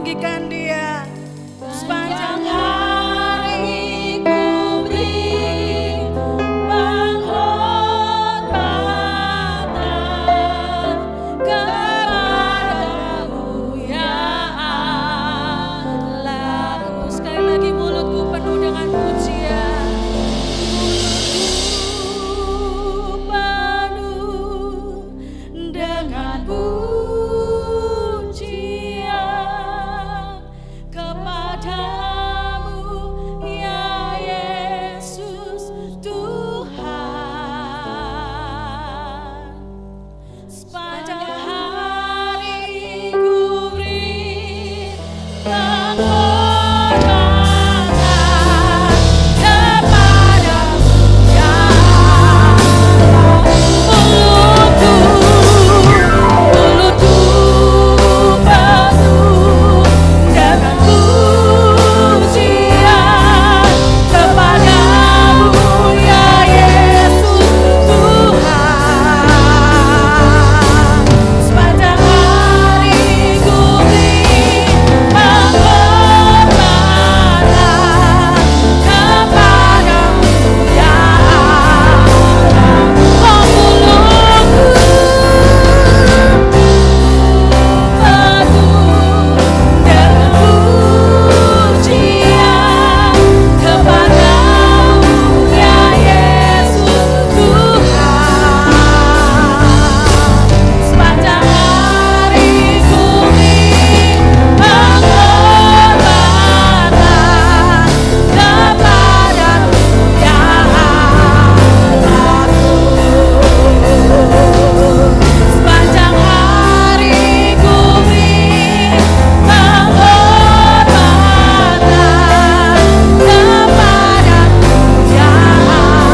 tinggikan Dia. Sepanjang hari ku beri penghormatan kepadamu ya Allah. Sekali lagi mulutku penuh dengan pujian. Mulutku penuh dengan pujian kepadamu ya Yesus Tuhan. Sepanjang hari ku beri penghormatan kepadamu ya Allah. Mulutku penuh dengan pujian kepadamu ya Yesus Tuhan. Sepanjang hari ku beri penghormatan kepadamu ya Allah. Sepanjang hari ku beri penghormatan kepadamu ya Allah.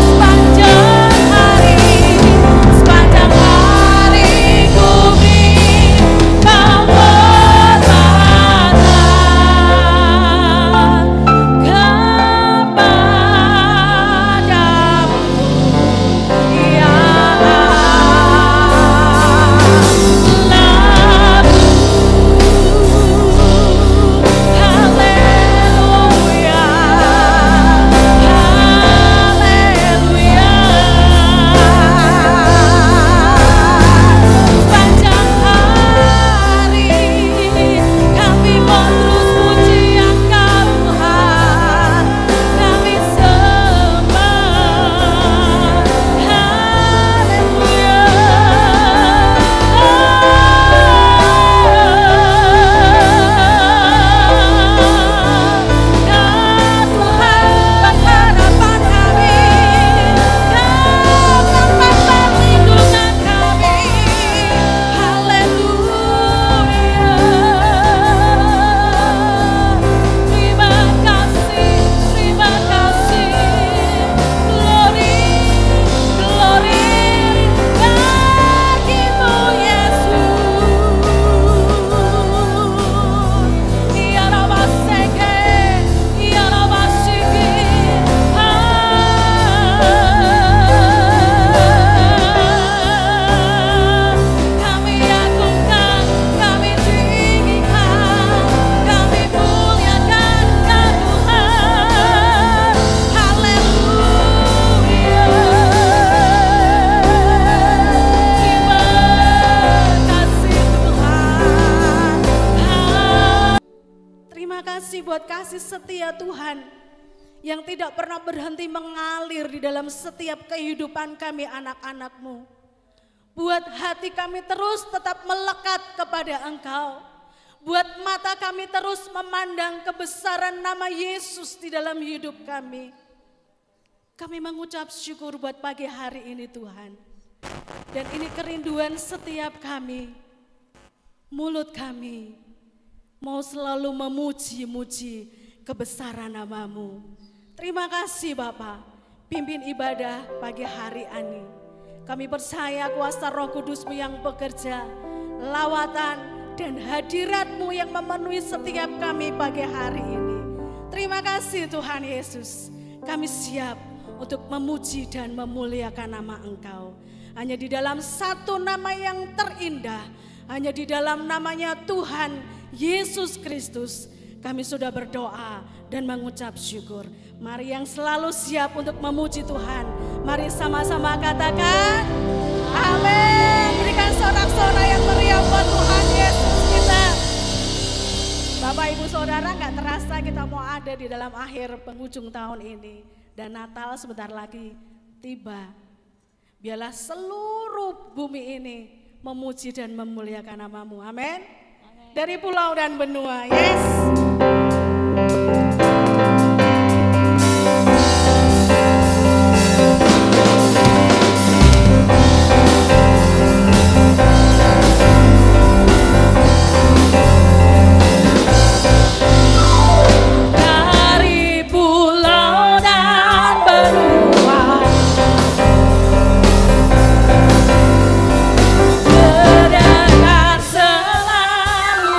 Sepanjang hari ku beri penghormatan kepadamu ya Sepanjang hari kami mau terus puji Engkau Tuhan, kami sembah. Haleluya. Kau Tuhan pengharapan kami, Kau tempat perlindungan kami. Haleluya. Terima kasih, terima kasih. Glory, glory bagimu Yesus. Ya Rabaseke, ya Rabasiki. Kami agungkan, kami tinggikan, kami muliakan Engkau Tuhan. Haleluya. Terima kasih Tuhan. Terima kasih buat kasih setia Tuhan yang tidak pernah berhenti mengalir di dalam setiap kehidupan kami anak-anak-Mu. Buat hati kami terus tetap melekat kepada Engkau. Buat mata kami terus memandang kebesaran nama Yesus di dalam hidup kami. Kami mengucap syukur buat pagi hari ini Tuhan. Dan ini kerinduan setiap kami. Mulut kami mau selalu memuji-muji kebesaran nama-Mu. Terima kasih Bapa, pimpin ibadah pagi hari ini. Kami percaya kuasa Roh Kudus-Mu yang bekerja, lawatan dan hadirat-Mu yang memenuhi setiap kami pagi hari ini. Terima kasih Tuhan Yesus, kami siap untuk memuji dan memuliakan nama Engkau. Hanya di dalam satu nama yang terindah, Hanya di dalam namanya Tuhan Yesus Kristus kami sudah berdoa dan mengucap syukur. Mari yang selalu siap untuk memuji Tuhan, mari sama-sama katakan amin. Berikan sorak-sorai yang meriah buat Tuhan Yesus kita. Bapak Ibu Saudara, gak terasa kita mau ada di dalam akhir penghujung tahun ini. Dan Natal sebentar lagi tiba. Biarlah seluruh bumi ini memuji dan memuliakan nama-Mu. Amin. Dari pulau dan benua. Yes. Kedengar selalu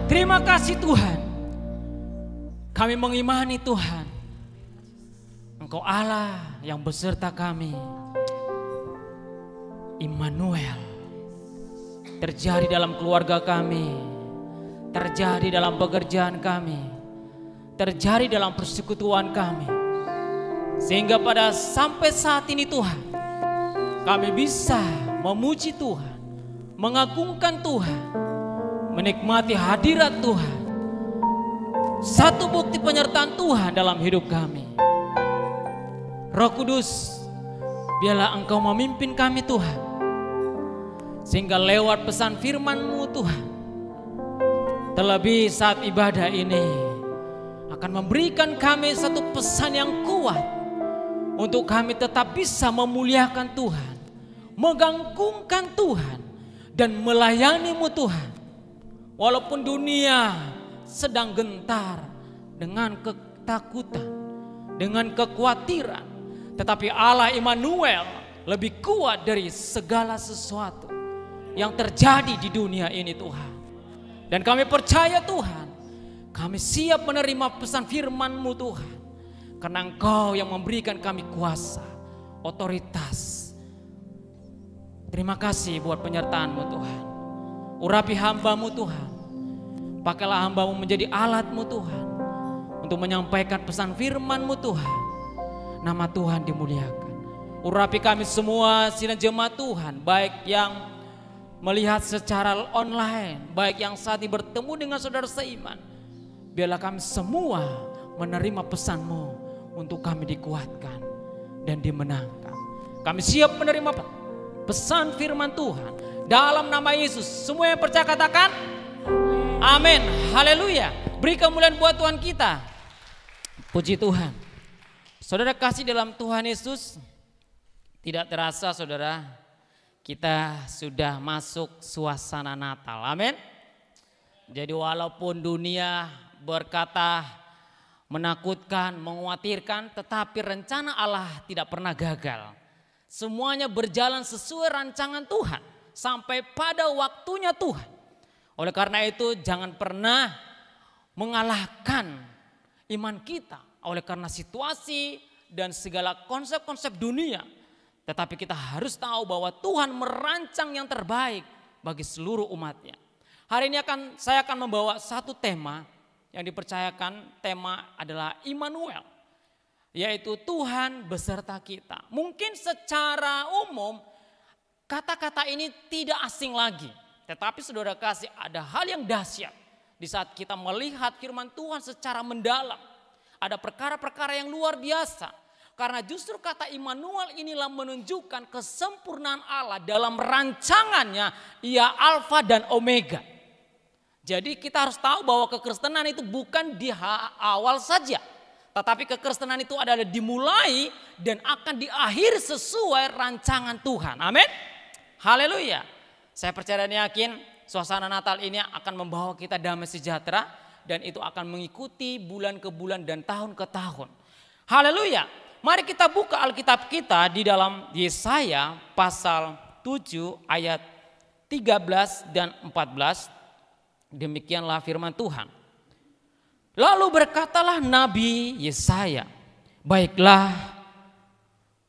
Terima kasih Tuhan. Kami mengimani Tuhan, Engkau Allah yang beserta kami. Immanuel terjadi dalam keluarga kami, terjadi dalam pekerjaan kami, terjadi dalam persekutuan kami. Sehingga pada sampai saat ini Tuhan, kami bisa memuji Tuhan, mengagungkan Tuhan, menikmati hadirat Tuhan. Satu bukti penyertaan Tuhan dalam hidup kami. Roh Kudus, biarlah Engkau memimpin kami Tuhan, sehingga lewat pesan firman-Mu Tuhan, terlebih saat ibadah ini akan memberikan kami satu pesan yang kuat untuk kami tetap bisa memuliakan Tuhan, menggantungkan Tuhan, dan melayani-Mu Tuhan. Walaupun dunia sedang gentar dengan ketakutan, dengan kekhawatiran, tetapi Allah Immanuel lebih kuat dari segala sesuatu yang terjadi di dunia ini Tuhan. Dan kami percaya Tuhan, kami siap menerima pesan firman-Mu Tuhan, karena Engkau yang memberikan kami kuasa, otoritas. Terima kasih buat penyertaan-Mu Tuhan. Urapi hamba-Mu Tuhan, pakailah hamba-Mu menjadi alat-Mu Tuhan, untuk menyampaikan pesan firman-Mu Tuhan. Nama Tuhan dimuliakan. Urapi kami semua sidang jemaat Tuhan, baik yang melihat secara online, baik yang saat ini bertemu dengan saudara seiman. Biarlah kami semua menerima pesan-Mu untuk kami dikuatkan dan dimenangkan. Kami siap menerima pesan firman Tuhan dalam nama Yesus. Semua yang percaya katakan amin. Haleluya. Beri kemuliaan buat Tuhan kita. Puji Tuhan. Saudara kasih dalam Tuhan Yesus, tidak terasa saudara, kita sudah masuk suasana Natal. Amin. Jadi walaupun dunia berkata menakutkan, mengkhawatirkan, tetapi rencana Allah tidak pernah gagal. Semuanya berjalan sesuai rancangan Tuhan sampai pada waktunya Tuhan. Oleh karena itu jangan pernah mengalahkan iman kita oleh karena situasi dan segala konsep-konsep dunia. Tetapi kita harus tahu bahwa Tuhan merancang yang terbaik bagi seluruh umatnya. Hari ini saya akan membawa satu tema yang dipercayakan, tema adalah Immanuel, yaitu Tuhan beserta kita. Mungkin secara umum kata-kata ini tidak asing lagi, tetapi saudara kasih, ada hal yang dahsyat di saat kita melihat firman Tuhan secara mendalam. Ada perkara-perkara yang luar biasa, karena justru kata Immanuel inilah menunjukkan kesempurnaan Allah dalam rancangannya. Ia Alfa dan Omega. Jadi kita harus tahu bahwa kekristenan itu bukan di awal saja, tetapi kekristenan itu adalah dimulai dan akan diakhiri sesuai rancangan Tuhan. Amin. Haleluya. Saya percaya dan yakin suasana Natal ini akan membawa kita damai sejahtera, dan itu akan mengikuti bulan ke bulan dan tahun ke tahun. Haleluya. Mari kita buka Alkitab kita di dalam Yesaya pasal 7 ayat 13 dan 14. Demikianlah firman Tuhan. Lalu berkatalah Nabi Yesaya, baiklah,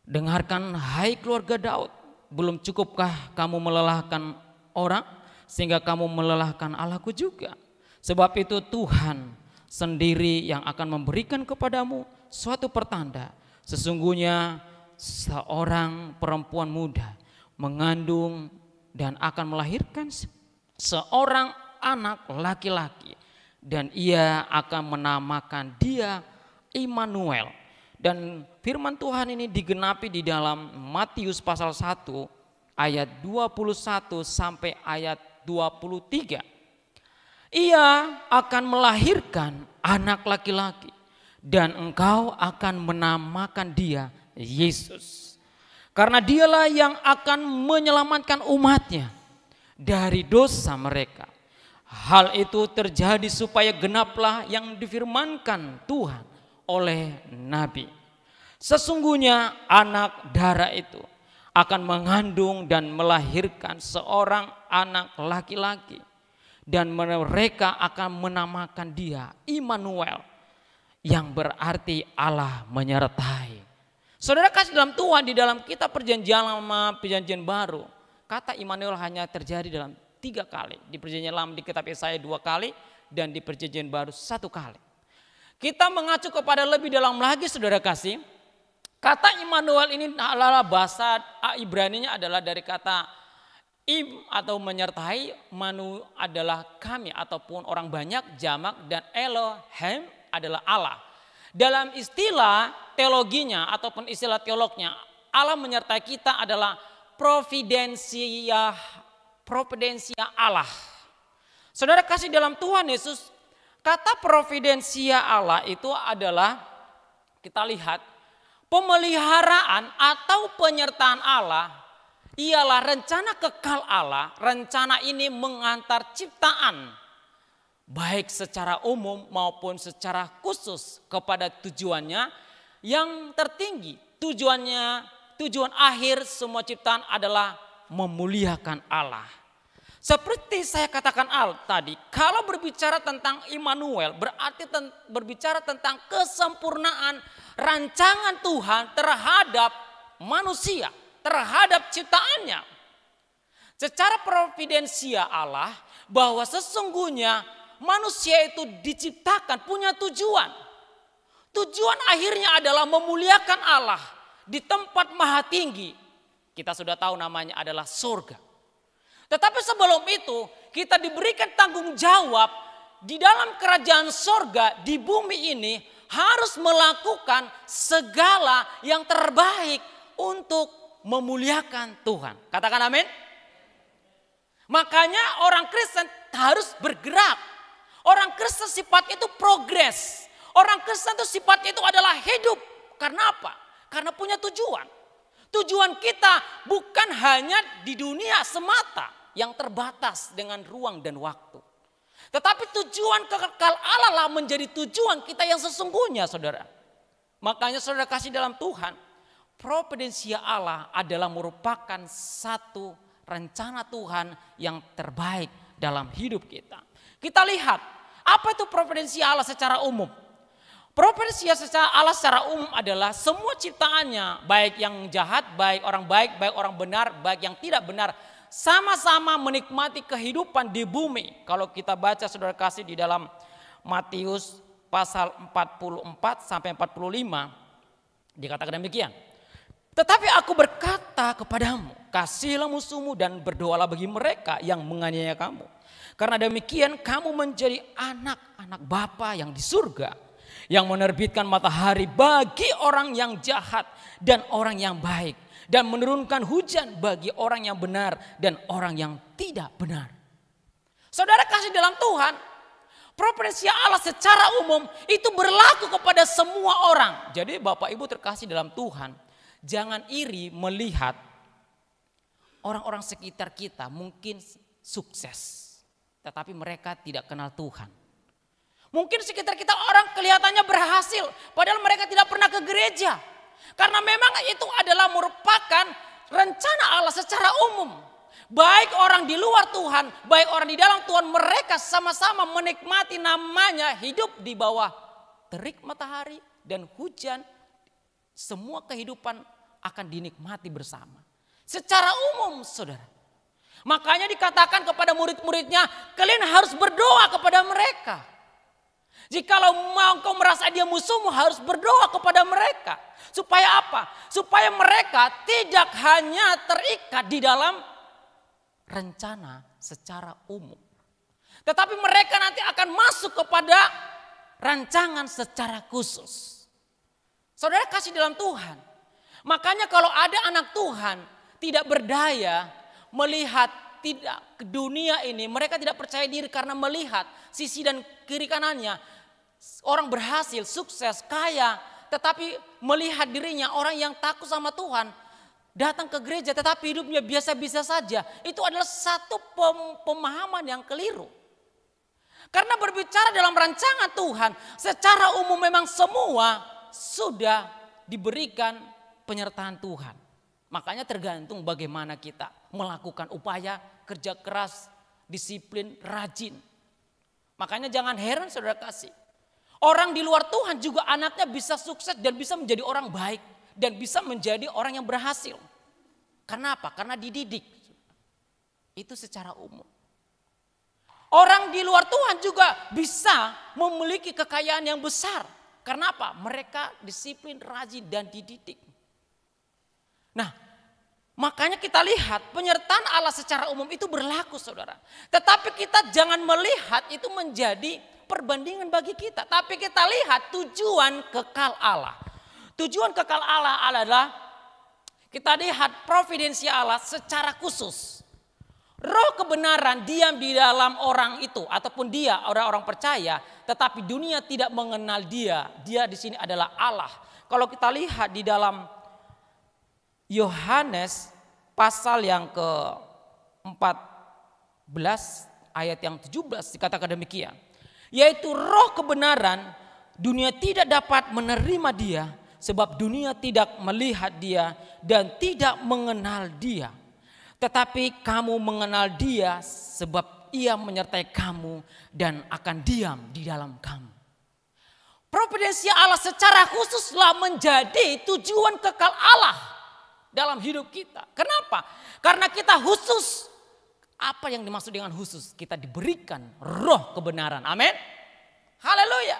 dengarkan hai keluarga Daud, belum cukupkah kamu melelahkan orang sehingga kamu melelahkan Allahku juga? Sebab itu Tuhan sendiri yang akan memberikan kepadamu suatu pertanda. Sesungguhnya seorang perempuan muda mengandung dan akan melahirkan seorang anak laki-laki, dan ia akan menamakan dia Immanuel. Dan firman Tuhan ini digenapi di dalam Matius pasal 1 ayat 21 sampai ayat 23. Ia akan melahirkan anak laki-laki, dan engkau akan menamakan dia Yesus, karena dialah yang akan menyelamatkan umatnya dari dosa mereka. Hal itu terjadi supaya genaplah yang difirmankan Tuhan oleh Nabi. Sesungguhnya anak darah itu akan mengandung dan melahirkan seorang anak laki-laki, dan mereka akan menamakan dia Immanuel, yang berarti Allah menyertai. Saudara kasih dalam Tuhan, di dalam kitab Perjanjian Lama, Perjanjian Baru, kata Immanuel hanya terjadi dalam 3 kali. Di Perjanjian Lama di kitab Yesaya 2 kali, dan di Perjanjian Baru 1 kali. Kita mengacu kepada lebih dalam lagi, saudara kasih. Kata Immanuel ini adalah bahasa Ibraninya adalah dari kata im atau menyertai, manu adalah kami ataupun orang banyak, jamak, dan Elohim adalah Allah. Dalam istilah teologinya ataupun istilah teolognya, Allah menyertai kita adalah providensia Allah. Saudara kasih dalam Tuhan Yesus, kata providensia Allah itu adalah, kita lihat, pemeliharaan atau penyertaan Allah ialah rencana kekal Allah. Rencana ini mengantar ciptaan, baik secara umum maupun secara khusus kepada tujuannya yang tertinggi. Tujuan akhir semua ciptaan adalah memuliakan Allah. Seperti saya katakan tadi, kalau berbicara tentang Immanuel berarti berbicara tentang kesempurnaan rancangan Tuhan terhadap manusia, terhadap ciptaannya. Secara providensia Allah, bahwa sesungguhnya manusia itu diciptakan punya tujuan. Tujuan akhirnya adalah memuliakan Allah di tempat maha tinggi. Kita sudah tahu namanya adalah surga. Tetapi sebelum itu kita diberikan tanggung jawab di dalam kerajaan surga di bumi ini harus melakukan segala yang terbaik untuk memuliakan Tuhan. Katakan amin. Makanya orang Kristen harus bergerak. Orang Kristen sifatnya itu progres. Orang Kristen itu sifatnya itu adalah hidup. Karena apa? Karena punya tujuan. Tujuan kita bukan hanya di dunia semata yang terbatas dengan ruang dan waktu. Tetapi tujuan kekal Allah lah menjadi tujuan kita yang sesungguhnya, saudara. Makanya saudara kasih dalam Tuhan, providensia Allah adalah merupakan satu rencana Tuhan yang terbaik dalam hidup kita. Kita lihat, apa itu providensia Allah secara umum? Providensia Allah secara umum adalah semua ciptaannya, baik yang jahat, baik orang benar, baik yang tidak benar, sama-sama menikmati kehidupan di bumi. Kalau kita baca saudara kasih di dalam Matius pasal 44 sampai 45, dikatakan demikian. Tetapi aku berkata kepadamu, kasihilah musuhmu dan berdoalah bagi mereka yang menganiaya kamu. Karena demikian kamu menjadi anak-anak Bapa yang di surga, yang menerbitkan matahari bagi orang yang jahat dan orang yang baik, dan menurunkan hujan bagi orang yang benar dan orang yang tidak benar. Saudara kasih dalam Tuhan, providensia Allah secara umum itu berlaku kepada semua orang. Jadi Bapak Ibu terkasih dalam Tuhan, jangan iri melihat orang-orang sekitar kita mungkin sukses, tetapi mereka tidak kenal Tuhan. Mungkin sekitar kita orang kelihatannya berhasil, padahal mereka tidak pernah ke gereja. Karena memang itu adalah merupakan rencana Allah secara umum. Baik orang di luar Tuhan, baik orang di dalam Tuhan, mereka sama-sama menikmati namanya hidup di bawah terik matahari dan hujan. Semua kehidupan akan dinikmati bersama. Secara umum, saudara. Makanya dikatakan kepada murid-muridnya, kalian harus berdoa kepada mereka. Jikalau engkau merasa dia musuhmu, harus berdoa kepada mereka. Supaya apa? Supaya mereka tidak hanya terikat di dalam rencana secara umum. Tetapi mereka nanti akan masuk kepada rancangan secara khusus. Saudara kasih dalam Tuhan. Makanya kalau ada anak Tuhan tidak berdaya melihat tidak ke dunia ini, mereka tidak percaya diri karena melihat sisi dan kiri kanannya. Orang berhasil, sukses, kaya, tetapi melihat dirinya orang yang takut sama Tuhan, datang ke gereja tetapi hidupnya biasa-biasa saja. Itu adalah satu pemahaman yang keliru. Karena berbicara dalam rancangan Tuhan, secara umum memang semua sudah diberikan penyertaan Tuhan. Makanya tergantung bagaimana kita melakukan upaya kerja keras disiplin, rajin. Makanya jangan heran saudara kasih. Orang di luar Tuhan juga anaknya bisa sukses dan bisa menjadi orang baik. Dan bisa menjadi orang yang berhasil. Kenapa? Karena dididik. Itu secara umum. Orang di luar Tuhan juga bisa memiliki kekayaan yang besar. Karena apa? Mereka disiplin, rajin, dan dididik. Nah, makanya kita lihat penyertaan Allah secara umum itu berlaku saudara. Tetapi kita jangan melihat itu menjadi perbandingan bagi kita. Tapi kita lihat tujuan kekal Allah. Tujuan kekal Allah adalah kita lihat providensi Allah secara khusus. Roh kebenaran diam di dalam orang itu ataupun dia orang-orang percaya, tetapi dunia tidak mengenal dia. Dia di sini adalah Allah. Kalau kita lihat di dalam Yohanes pasal yang ke-14 ayat yang 17 dikatakan demikian. Yaitu roh kebenaran dunia tidak dapat menerima dia sebab dunia tidak melihat dia dan tidak mengenal dia. Tetapi kamu mengenal dia sebab ia menyertai kamu dan akan diam di dalam kamu. Providensi Allah secara khususlah menjadi tujuan kekal Allah dalam hidup kita. Kenapa? Karena kita khusus. Apa yang dimaksud dengan khusus? Kita diberikan roh kebenaran. Amin. Haleluya.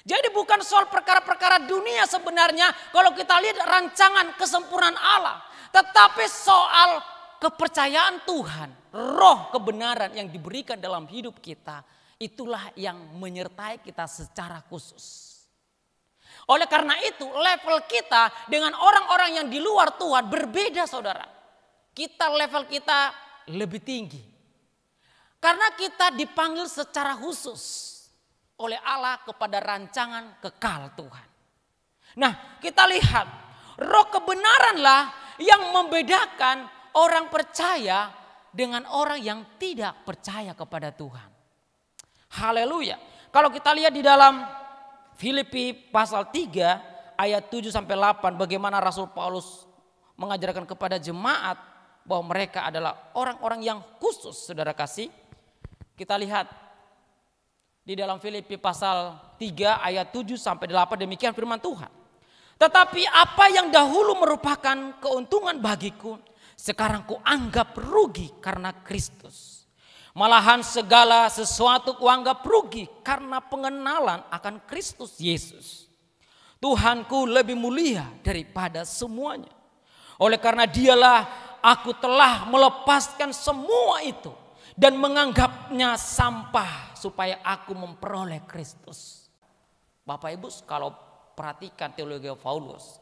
Jadi bukan soal perkara-perkara dunia sebenarnya kalau kita lihat rancangan kesempurnaan Allah. Tetapi soal kepercayaan Tuhan, roh kebenaran yang diberikan dalam hidup kita. Itulah yang menyertai kita secara khusus. Oleh karena itu level kita dengan orang-orang yang di luar Tuhan berbeda saudara. Level kita lebih tinggi. Karena kita dipanggil secara khusus oleh Allah kepada rancangan kekal Tuhan. Nah, kita lihat roh kebenaranlah yang membedakan orang percaya dengan orang yang tidak percaya kepada Tuhan. Haleluya. Kalau kita lihat di dalam Filipi pasal 3 ayat 7 sampai 8 bagaimana Rasul Paulus mengajarkan kepada jemaat bahwa mereka adalah orang-orang yang khusus, saudara kasih. Kita lihat di dalam Filipi pasal 3 ayat 7 sampai 8 demikian firman Tuhan. Tetapi apa yang dahulu merupakan keuntungan bagiku, sekarang kuanggap rugi karena Kristus. Malahan segala sesuatu kuanggap rugi karena pengenalan akan Kristus Yesus. Tuhanku lebih mulia daripada semuanya. Oleh karena dialah aku telah melepaskan semua itu dan menganggapnya sampah supaya aku memperoleh Kristus. Bapak Ibu kalau perhatikan teologi Paulus,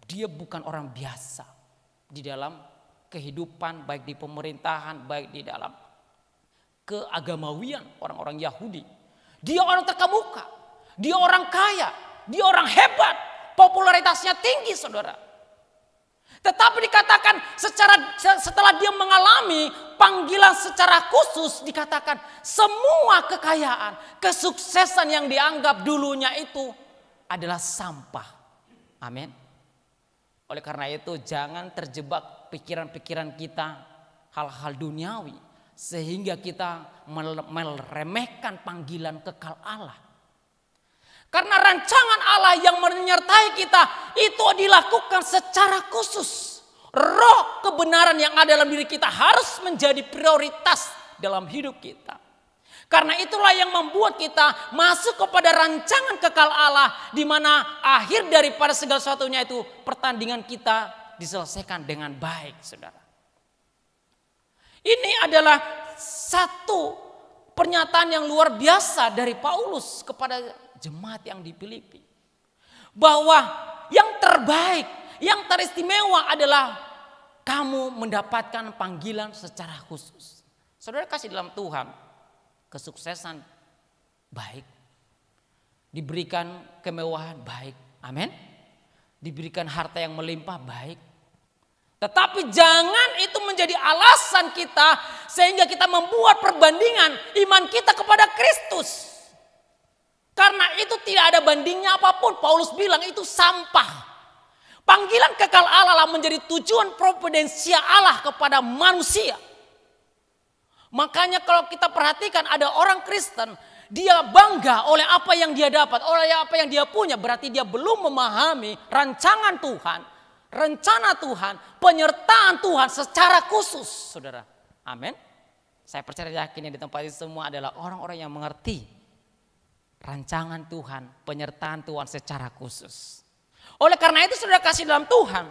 dia bukan orang biasa di dalam kehidupan baik di pemerintahan, baik di dalam keagamawian orang-orang Yahudi. Dia orang terkemuka, dia orang kaya, dia orang hebat, popularitasnya tinggi saudara. Tetapi dikatakan setelah dia mengalami panggilan secara khusus dikatakan semua kekayaan, kesuksesan yang dianggap dulunya itu adalah sampah. Amin. Oleh karena itu jangan terjebak pikiran-pikiran kita hal-hal duniawi sehingga kita meremehkan panggilan kekal Allah. Karena rancangan Allah yang menyertai kita itu dilakukan secara khusus. Roh kebenaran yang ada dalam diri kita harus menjadi prioritas dalam hidup kita. Karena itulah yang membuat kita masuk kepada rancangan kekal Allah, di mana akhir daripada segala sesuatunya itu pertandingan kita diselesaikan dengan baik, saudara. Ini adalah satu pernyataan yang luar biasa dari Paulus kepada jemaat yang di Filipi. Bahwa yang terbaik, yang teristimewa adalah kamu mendapatkan panggilan secara khusus. Saudara kasih dalam Tuhan, kesuksesan baik, diberikan kemewahan baik, amin. Diberikan harta yang melimpah baik. Tetapi jangan itu menjadi alasan kita sehingga kita membuat perbandingan iman kita kepada Kristus. Karena itu tidak ada bandingnya apapun. Paulus bilang itu sampah. Panggilan kekal Allah menjadi tujuan providensial Allah kepada manusia. Makanya kalau kita perhatikan ada orang Kristen, dia bangga oleh apa yang dia dapat, oleh apa yang dia punya. Berarti dia belum memahami rancangan Tuhan, rencana Tuhan, penyertaan Tuhan secara khusus, saudara. Amin. Saya percaya yakin di tempat ini semua adalah orang-orang yang mengerti rancangan Tuhan, penyertaan Tuhan secara khusus. Oleh karena itu saudara kasih dalam Tuhan,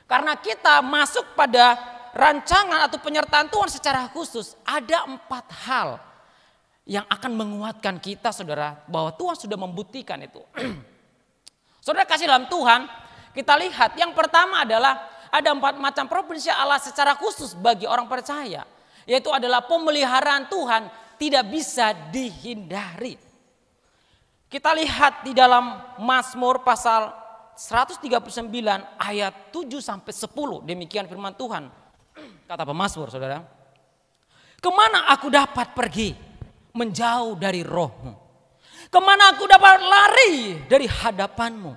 karena kita masuk pada rancangan atau penyertaan Tuhan secara khusus, ada 4 hal yang akan menguatkan kita saudara, bahwa Tuhan sudah membuktikan itu. Saudara kasih dalam Tuhan, kita lihat yang pertama adalah ada 4 macam provinsi Allah secara khusus bagi orang percaya. Yaitu adalah pemeliharaan Tuhan tidak bisa dihindari. Kita lihat di dalam Mazmur pasal 139 ayat 7 sampai 10. Demikian firman Tuhan. Kata pemazmur saudara. Kemana aku dapat pergi menjauh dari roh-Mu? Kemana aku dapat lari dari hadapan-Mu?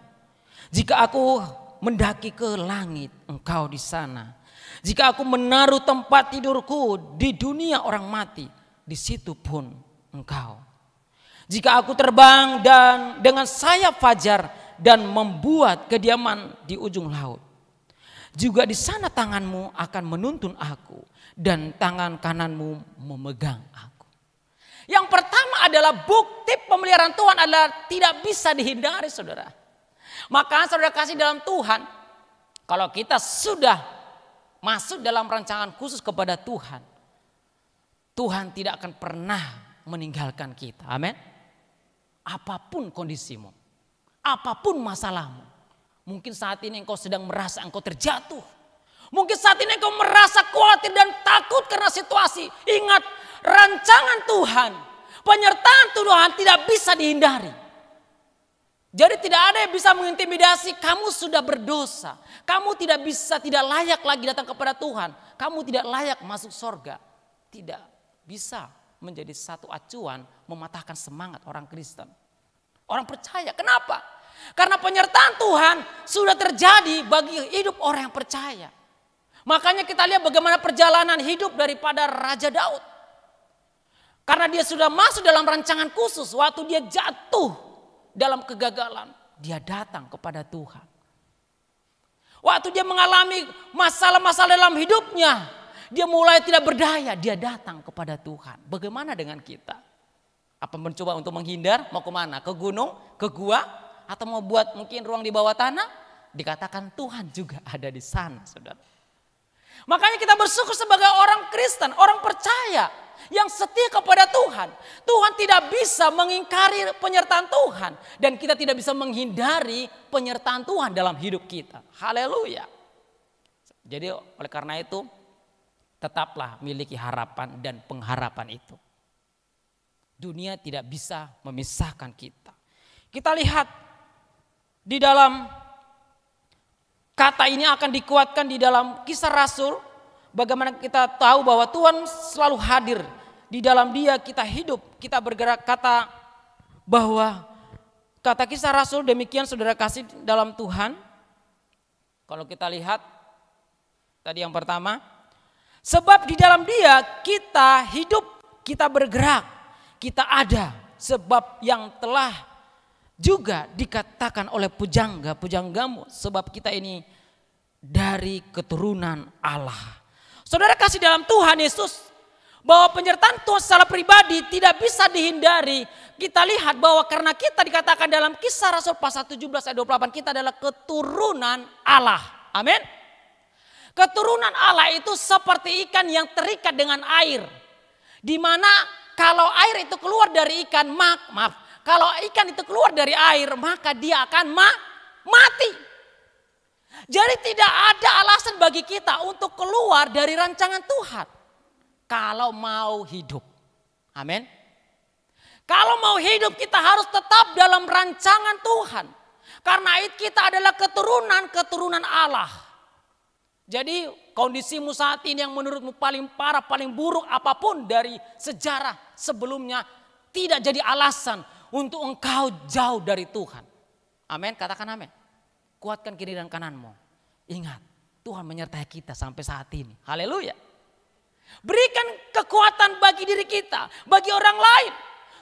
Jika aku mendaki ke langit, Engkau di sana. Jika aku menaruh tempat tidurku di dunia orang mati, di situ pun Engkau. Jika aku terbang dan dengan sayap fajar dan membuat kediaman di ujung laut, juga di sana tangan-Mu akan menuntun aku dan tangan kanan-Mu memegang aku. Yang pertama adalah bukti pemeliharaan Tuhan adalah tidak bisa dihindari saudara. Maka saudara kasih dalam Tuhan, kalau kita sudah masuk dalam rancangan khusus kepada Tuhan, Tuhan tidak akan pernah meninggalkan kita. Amin. Apapun kondisimu, apapun masalahmu. Mungkin saat ini engkau sedang merasa engkau terjatuh. Mungkin saat ini engkau merasa khawatir dan takut karena situasi. Ingat, rancangan Tuhan, penyertaan Tuhan tidak bisa dihindari. Jadi tidak ada yang bisa mengintimidasi. Kamu sudah berdosa. Kamu tidak layak lagi datang kepada Tuhan. Kamu tidak layak masuk surga. Tidak bisa menjadi satu acuan mematahkan semangat orang Kristen. Orang percaya. Kenapa? Karena penyertaan Tuhan sudah terjadi bagi hidup orang yang percaya. Makanya kita lihat bagaimana perjalanan hidup daripada Raja Daud. Karena dia sudah masuk dalam rancangan khusus. Waktu dia jatuh dalam kegagalan, dia datang kepada Tuhan. Waktu dia mengalami masalah-masalah dalam hidupnya, dia mulai tidak berdaya, dia datang kepada Tuhan. Bagaimana dengan kita? Apa mencoba untuk menghindar? Mau kemana? Ke gunung? Ke gua? Atau mau buat mungkin ruang di bawah tanah? Dikatakan Tuhan juga ada di sana, saudara. Makanya kita bersyukur sebagai orang Kristen, orang percaya yang setia kepada Tuhan. Tuhan tidak bisa mengingkari penyertaan Tuhan. Dan kita tidak bisa menghindari penyertaan Tuhan dalam hidup kita. Haleluya. Jadi oleh karena itu, tetaplah miliki harapan dan pengharapan itu. Dunia tidak bisa memisahkan kita. Kita lihat di dalam kata ini akan dikuatkan di dalam Kisah Rasul. Bagaimana kita tahu bahwa Tuhan selalu hadir. Di dalam Dia kita hidup, kita bergerak. Kata bahwa kata Kisah Rasul demikian saudara kasih dalam Tuhan. Kalau kita lihat tadi yang pertama. Sebab di dalam Dia kita hidup, kita bergerak. Kita ada sebab yang telah juga dikatakan oleh pujanggamu. Sebab kita ini dari keturunan Allah. Saudara kasih dalam Tuhan Yesus. Bahwa penyertaan Tuhan secara pribadi tidak bisa dihindari. Kita lihat bahwa karena kita dikatakan dalam Kisah Rasul pasal 17 ayat 28. Kita adalah keturunan Allah. Amin. Keturunan Allah itu seperti ikan yang terikat dengan air. Di mana kalau air itu keluar dari ikan, kalau ikan itu keluar dari air, maka dia akan mati. Jadi tidak ada alasan bagi kita untuk keluar dari rancangan Tuhan. Kalau mau hidup. Amin. Kalau mau hidup kita harus tetap dalam rancangan Tuhan. Karena kita adalah keturunan Allah. Jadi kondisimu saat ini yang menurutmu paling parah, paling buruk apapun dari sejarah sebelumnya tidak jadi alasan untuk engkau jauh dari Tuhan. Amin, katakan amin. Kuatkan kiri dan kananmu. Ingat, Tuhan menyertai kita sampai saat ini. Haleluya. Berikan kekuatan bagi diri kita, bagi orang lain.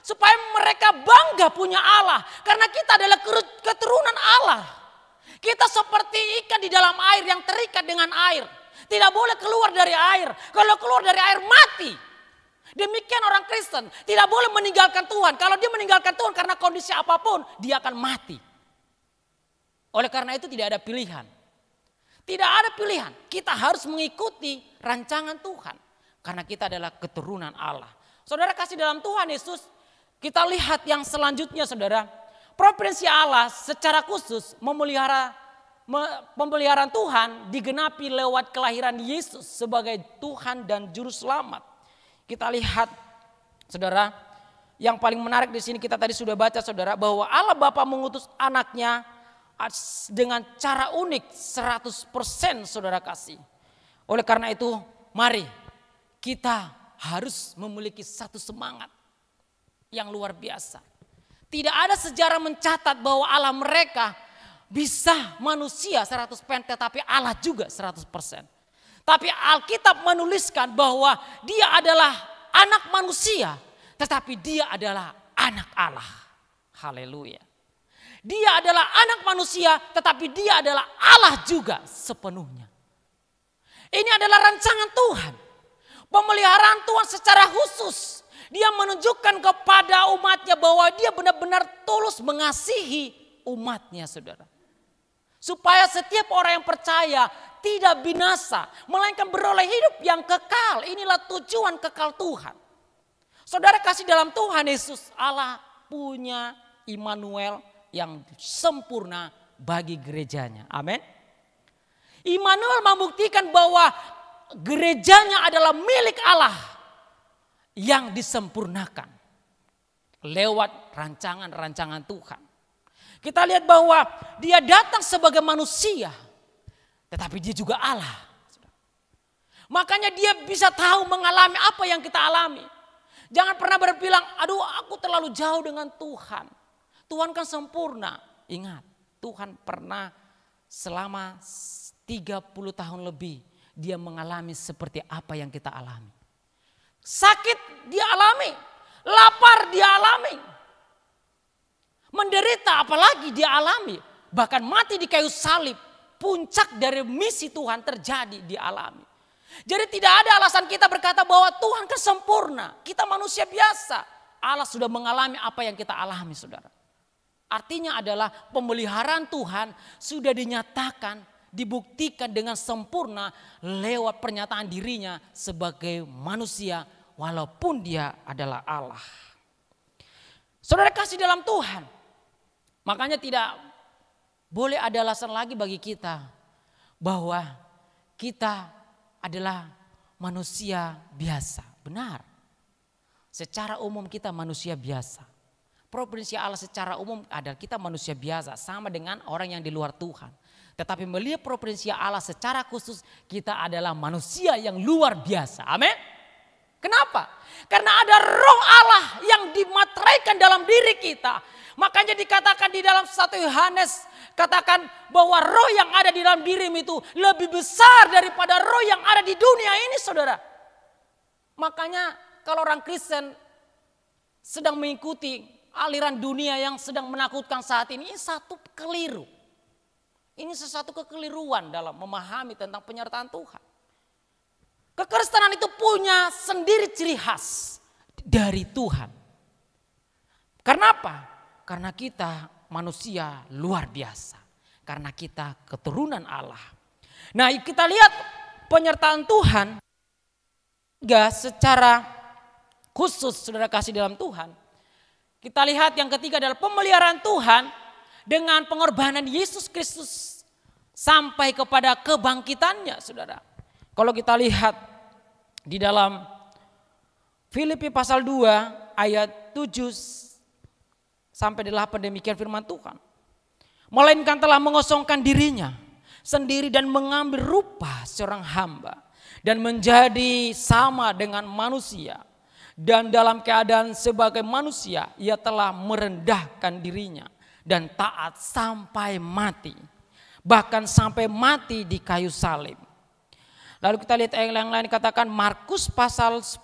Supaya mereka bangga punya Allah. Karena kita adalah keturunan Allah. Kita seperti ikan di dalam air yang terikat dengan air. Tidak boleh keluar dari air. Kalau keluar dari air mati. Demikian orang Kristen. Tidak boleh meninggalkan Tuhan. Kalau dia meninggalkan Tuhan karena kondisi apapun, dia akan mati. Oleh karena itu tidak ada pilihan. Tidak ada pilihan. Kita harus mengikuti rancangan Tuhan. Karena kita adalah keturunan Allah. Saudara kasih dalam Tuhan Yesus. Kita lihat yang selanjutnya saudara. Providensi Allah secara khusus pemeliharaan Tuhan digenapi lewat kelahiran Yesus sebagai Tuhan dan Juru Selamat. Kita lihat saudara, yang paling menarik di sini kita tadi sudah baca saudara, bahwa Allah Bapa mengutus anaknya dengan cara unik 100% saudara kasih. Oleh karena itu mari kita harus memiliki satu semangat yang luar biasa. Tidak ada sejarah mencatat bahwa Allah mereka bisa manusia 100% tetapi Allah juga 100%. Tapi Alkitab menuliskan bahwa dia adalah anak manusia tetapi dia adalah anak Allah. Haleluya. Dia adalah anak manusia tetapi dia adalah Allah juga sepenuhnya. Ini adalah rancangan Tuhan. Pemeliharaan Tuhan secara khusus. Dia menunjukkan kepada umatnya bahwa dia benar-benar tulus mengasihi umatnya saudara. Supaya setiap orang yang percaya tidak binasa. Melainkan beroleh hidup yang kekal. Inilah tujuan kekal Tuhan. Saudara kasih dalam Tuhan Yesus, Allah punya Immanuel yang sempurna bagi gerejanya. Amin. Immanuel membuktikan bahwa gerejanya adalah milik Allah. Yang disempurnakan lewat rancangan-rancangan Tuhan. Kita lihat bahwa dia datang sebagai manusia. Tetapi dia juga Allah. Makanya dia bisa tahu mengalami apa yang kita alami. Jangan pernah berbilang, aduh aku terlalu jauh dengan Tuhan. Tuhan kan sempurna. Ingat, Tuhan pernah selama 30 tahun lebih. Dia mengalami seperti apa yang kita alami. Sakit dia alami, lapar dia alami, menderita apalagi dia alami, bahkan mati di kayu salib, puncak dari misi Tuhan terjadi dia alami. Jadi tidak ada alasan kita berkata bahwa Tuhan kan sempurna, kita manusia biasa. Allah sudah mengalami apa yang kita alami saudara. Artinya adalah pemeliharaan Tuhan sudah dinyatakan, dibuktikan dengan sempurna lewat pernyataan dirinya sebagai manusia walaupun dia adalah Allah. Saudara kasih dalam Tuhan. Makanya tidak boleh ada alasan lagi bagi kita bahwa kita adalah manusia biasa. Benar. Secara umum kita manusia biasa. Provinsi Allah secara umum adalah kita manusia biasa sama dengan orang yang di luar Tuhan. Tetapi melihat provinsi Allah secara khusus kita adalah manusia yang luar biasa. Amin. Kenapa? Karena ada roh Allah yang dimateraikan dalam diri kita. Makanya dikatakan di dalam 1 Yohanes katakan bahwa roh yang ada di dalam dirimu itu lebih besar daripada roh yang ada di dunia ini saudara. Makanya kalau orang Kristen sedang mengikuti aliran dunia yang sedang menakutkan saat ini satu keliru. Ini sesuatu kekeliruan dalam memahami tentang penyertaan Tuhan. Kekristenan itu punya sendiri ciri khas dari Tuhan. Karena apa? Karena kita manusia luar biasa. Karena kita keturunan Allah. Nah kita lihat penyertaan Tuhan. Secara khusus saudara kasih dalam Tuhan. Kita lihat yang ketiga adalah pemeliharaan Tuhan. Dengan pengorbanan Yesus Kristus. Sampai kepada kebangkitannya saudara. Kalau kita lihat di dalam Filipi pasal 2 ayat 7 sampai 8 demikian firman Tuhan. Melainkan telah mengosongkan dirinya sendiri dan mengambil rupa seorang hamba. Dan menjadi sama dengan manusia. Dan dalam keadaan sebagai manusia ia telah merendahkan dirinya. Dan taat sampai mati. Bahkan sampai mati di kayu salib. Lalu kita lihat yang lain katakan Markus pasal 10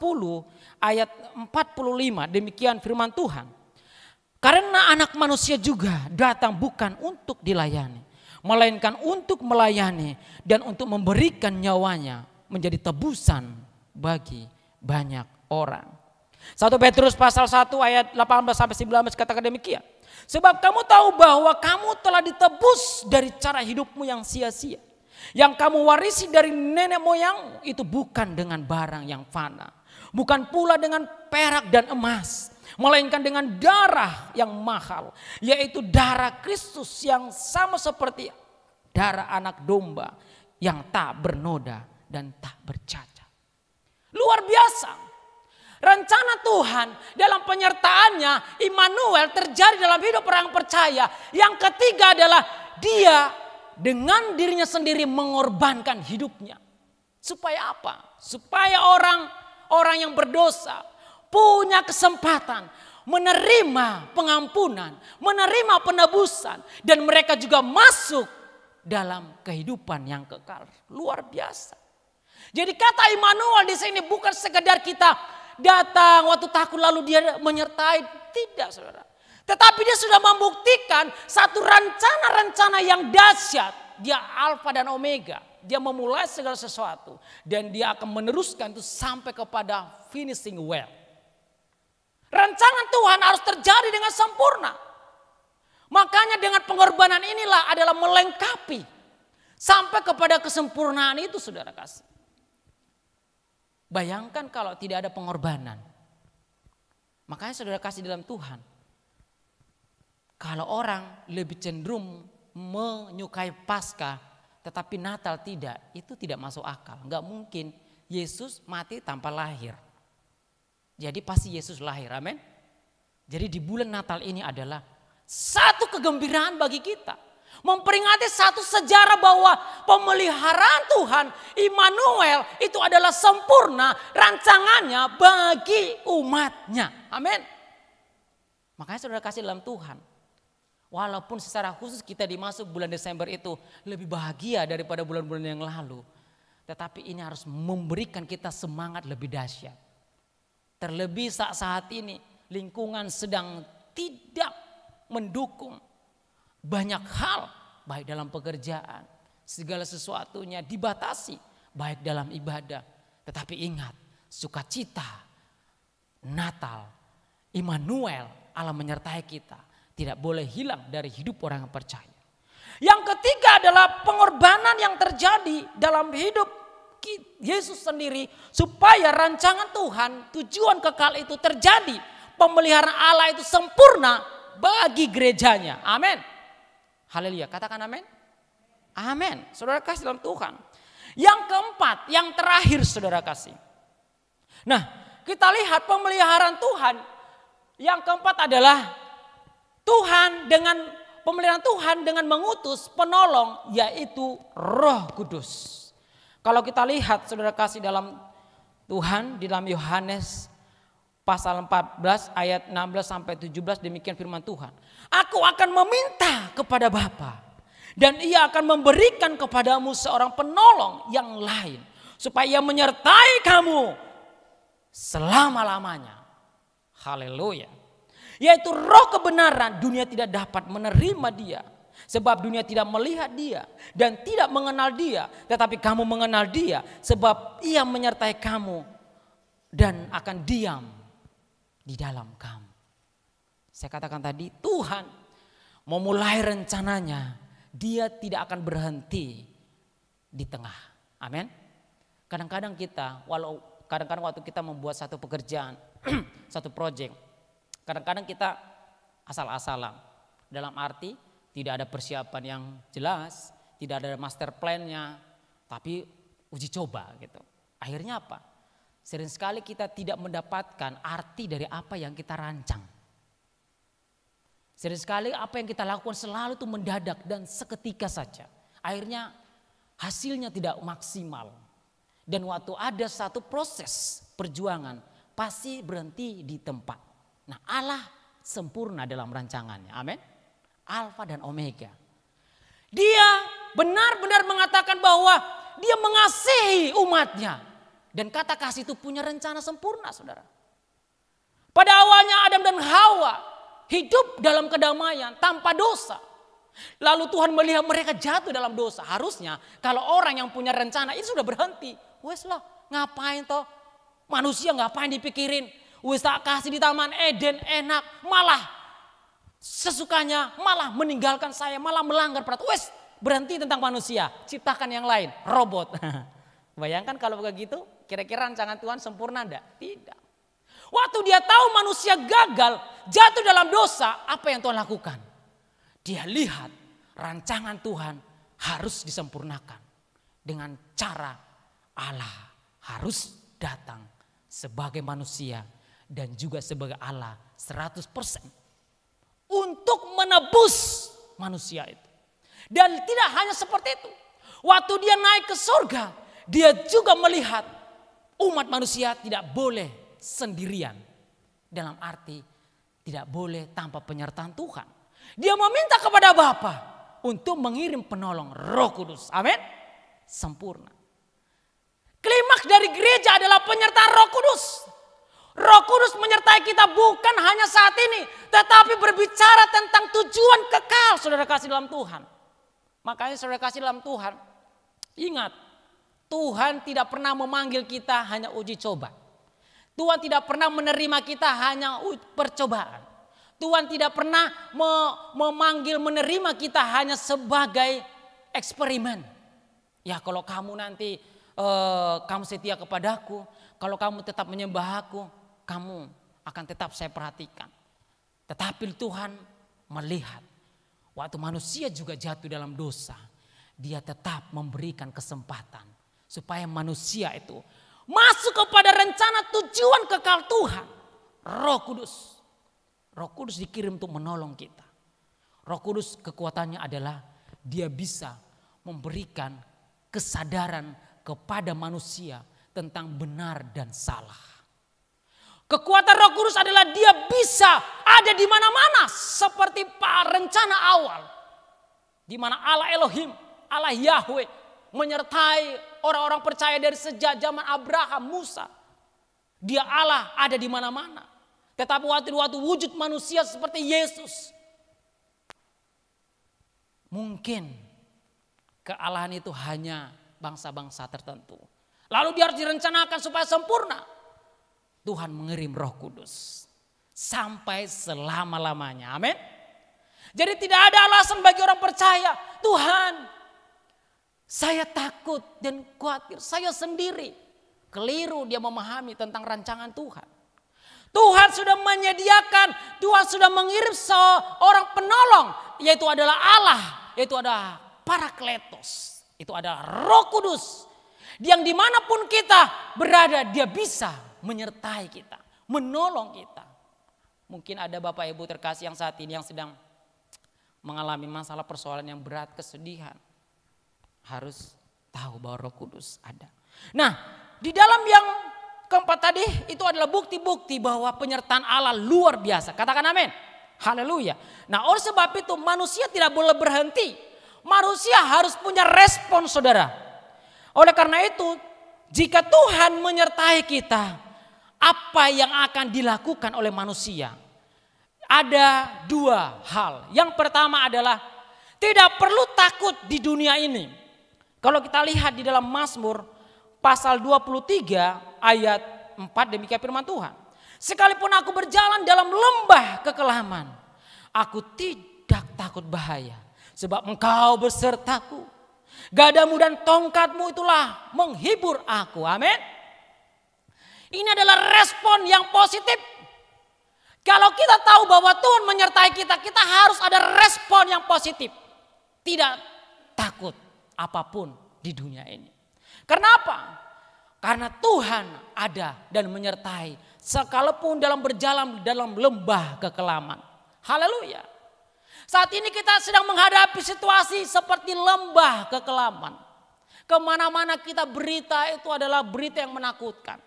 ayat 45. Demikian firman Tuhan. Karena anak manusia juga datang bukan untuk dilayani, melainkan untuk melayani dan untuk memberikan nyawanya menjadi tebusan bagi banyak orang. 1 Petrus pasal 1 ayat 18-19 katakan demikian. Sebab kamu tahu bahwa kamu telah ditebus dari cara hidupmu yang sia-sia. Yang kamu warisi dari nenek moyangmu itu bukan dengan barang yang fana. Bukan pula dengan perak dan emas. Melainkan dengan darah yang mahal. Yaitu darah Kristus yang sama seperti darah anak domba. Yang tak bernoda dan tak bercacat. Luar biasa. Rencana Tuhan dalam penyertaannya Immanuel terjadi dalam hidup orang percaya. Yang ketiga adalah dia dengan dirinya sendiri mengorbankan hidupnya. Supaya apa? Supaya orang yang berdosa punya kesempatan menerima pengampunan, menerima penebusan, dan mereka juga masuk dalam kehidupan yang kekal. Luar biasa. Jadi kata Immanuel di sini bukan sekedar kita datang waktu takut lalu dia menyertai, tidak saudara. Tetapi dia sudah membuktikan satu rencana-rencana yang dahsyat. Dia Alfa dan Omega. Dia memulai segala sesuatu. Dan dia akan meneruskan itu sampai kepada finishing well. Rancangan Tuhan harus terjadi dengan sempurna. Makanya dengan pengorbanan inilah adalah melengkapi. Sampai kepada kesempurnaan itu saudara kasih. Bayangkan kalau tidak ada pengorbanan. Makanya saudara kasih dalam Tuhan. Kalau orang lebih cenderung menyukai Paskah tetapi Natal tidak, itu tidak masuk akal. Enggak mungkin Yesus mati tanpa lahir. Jadi pasti Yesus lahir, amin. Jadi di bulan Natal ini adalah satu kegembiraan bagi kita. Memperingati satu sejarah bahwa pemeliharaan Tuhan Immanuel itu adalah sempurna rancangannya bagi umatnya. Amin. Makanya saudara kasih dalam Tuhan. Walaupun secara khusus kita dimasuk bulan Desember itu lebih bahagia daripada bulan-bulan yang lalu. Tetapi ini harus memberikan kita semangat lebih dahsyat. Terlebih saat ini lingkungan sedang tidak mendukung banyak hal. Baik dalam pekerjaan, segala sesuatunya dibatasi. Baik dalam ibadah. Tetapi ingat, sukacita, Natal, Immanuel, Allah menyertai kita. Tidak boleh hilang dari hidup orang yang percaya. Yang ketiga adalah pengorbanan yang terjadi dalam hidup Yesus sendiri. Supaya rancangan Tuhan, tujuan kekal itu terjadi. Pemeliharaan Allah itu sempurna bagi gerejanya. Amin. Haleluya, katakan amin. Amin. Saudara kasih dalam Tuhan. Yang keempat, yang terakhir saudara kasih. Nah, kita lihat pemeliharaan Tuhan. Yang keempat adalah Tuhan dengan pemeliharaan Tuhan dengan mengutus penolong yaitu Roh Kudus. Kalau kita lihat saudara kasih dalam Tuhan di dalam Yohanes pasal 14 ayat 16 sampai 17 demikian firman Tuhan. Aku akan meminta kepada Bapa dan ia akan memberikan kepadamu seorang penolong yang lain supaya ia menyertai kamu selama-lamanya. Haleluya. Yaitu roh kebenaran, dunia tidak dapat menerima dia. Sebab dunia tidak melihat dia dan tidak mengenal dia. Tetapi kamu mengenal dia sebab ia menyertai kamu dan akan diam di dalam kamu. Saya katakan tadi Tuhan memulai rencananya. Dia tidak akan berhenti di tengah. Amin. Kadang-kadang kita, kadang-kadang waktu kita membuat satu pekerjaan, satu proyek. Kadang-kadang kita asal-asalan. Dalam arti tidak ada persiapan yang jelas. Tidak ada master plan-nya. Tapi uji coba gitu. Akhirnya apa? Sering sekali kita tidak mendapatkan arti dari apa yang kita rancang. Sering sekali apa yang kita lakukan selalu itu mendadak dan seketika saja. Akhirnya hasilnya tidak maksimal. Dan waktu ada satu proses perjuangan pasti berhenti di tempat. Nah Allah sempurna dalam rancangannya. Amin. Alfa dan Omega. Dia benar-benar mengatakan bahwa dia mengasihi umatnya. Dan kata kasih itu punya rencana sempurna, saudara. Pada awalnya Adam dan Hawa hidup dalam kedamaian tanpa dosa. Lalu Tuhan melihat mereka jatuh dalam dosa. Harusnya kalau orang yang punya rencana itu sudah berhenti. Wes lah, ngapain toh? Manusia ngapain dipikirin? Wes tak kasih di Taman Eden enak, malah sesukanya, malah meninggalkan saya, malah melanggar peraturan. Wes, berhenti tentang manusia, ciptakan yang lain, robot. Bayangkan kalau begitu, kira-kira rancangan Tuhan sempurna enggak? Tidak. Waktu dia tahu manusia gagal, jatuh dalam dosa, apa yang Tuhan lakukan? Dia lihat rancangan Tuhan harus disempurnakan dengan cara Allah harus datang sebagai manusia dan juga sebagai Allah 100% untuk menebus manusia itu. Dan tidak hanya seperti itu. Waktu dia naik ke surga, dia juga melihat umat manusia tidak boleh sendirian. Dalam arti tidak boleh tanpa penyertaan Tuhan. Dia meminta kepada Bapa untuk mengirim penolong Roh Kudus. Amin. Sempurna. Klimaks dari gereja adalah penyertaan Roh Kudus. Roh Kudus menyertai kita bukan hanya saat ini, tetapi berbicara tentang tujuan kekal saudara kasih dalam Tuhan. Makanya saudara kasih dalam Tuhan, ingat, Tuhan tidak pernah memanggil kita hanya uji coba. Tuhan tidak pernah menerima kita hanya percobaan. Tuhan tidak pernah memanggil menerima kita hanya sebagai eksperimen. Ya kalau kamu nanti kamu setia kepadaku, kalau kamu tetap menyembah aku, kamu akan tetap saya perhatikan. Tetapi Tuhan melihat waktu manusia juga jatuh dalam dosa, dia tetap memberikan kesempatan supaya manusia itu masuk kepada rencana tujuan kekal Tuhan. Roh Kudus. Roh Kudus dikirim untuk menolong kita. Roh Kudus kekuatannya adalah dia bisa memberikan kesadaran kepada manusia tentang benar dan salah. Kekuatan Roh Kudus adalah dia bisa ada di mana-mana seperti rencana awal. Di mana Allah Elohim, Allah Yahweh menyertai orang-orang percaya dari sejak zaman Abraham, Musa. Dia Allah ada di mana-mana. Tetapi waktu wujud manusia seperti Yesus, mungkin kealahan itu hanya bangsa-bangsa tertentu. Lalu dia harus direncanakan supaya sempurna. Tuhan mengirim Roh Kudus sampai selama-lamanya. Amin. Jadi tidak ada alasan bagi orang percaya, Tuhan, saya takut dan khawatir, saya sendiri. Keliru dia memahami tentang rancangan Tuhan. Tuhan sudah menyediakan, Tuhan sudah mengirim seorang penolong, yaitu adalah Allah, yaitu adalah Parakletos, itu adalah Roh Kudus. Yang dimanapun kita berada, dia bisa menyertai kita, menolong kita. Mungkin ada Bapak Ibu terkasih yang saat ini yang sedang mengalami masalah persoalan yang berat, kesedihan. Harus tahu bahwa Roh Kudus ada. Nah, di dalam yang keempat tadi itu adalah bukti-bukti bahwa penyertaan Allah luar biasa. Katakan amin. Haleluya. Nah, oleh sebab itu manusia tidak boleh berhenti. Manusia harus punya respon, saudara. Oleh karena itu, jika Tuhan menyertai kita, apa yang akan dilakukan oleh manusia? Ada dua hal. Yang pertama adalah tidak perlu takut di dunia ini. Kalau kita lihat di dalam Mazmur pasal 23 ayat 4 demikian firman Tuhan. Sekalipun aku berjalan dalam lembah kekelaman, aku tidak takut bahaya. Sebab engkau besertaku. Gadamu dan tongkatmu itulah menghibur aku. Amin. Ini adalah respon yang positif. Kalau kita tahu bahwa Tuhan menyertai kita, kita harus ada respon yang positif. Tidak takut apapun di dunia ini. Kenapa? Karena Tuhan ada dan menyertai sekalipun dalam berjalan dalam lembah kekelaman. Haleluya. Saat ini kita sedang menghadapi situasi seperti lembah kekelaman. Kemana-mana kita berita itu adalah berita yang menakutkan.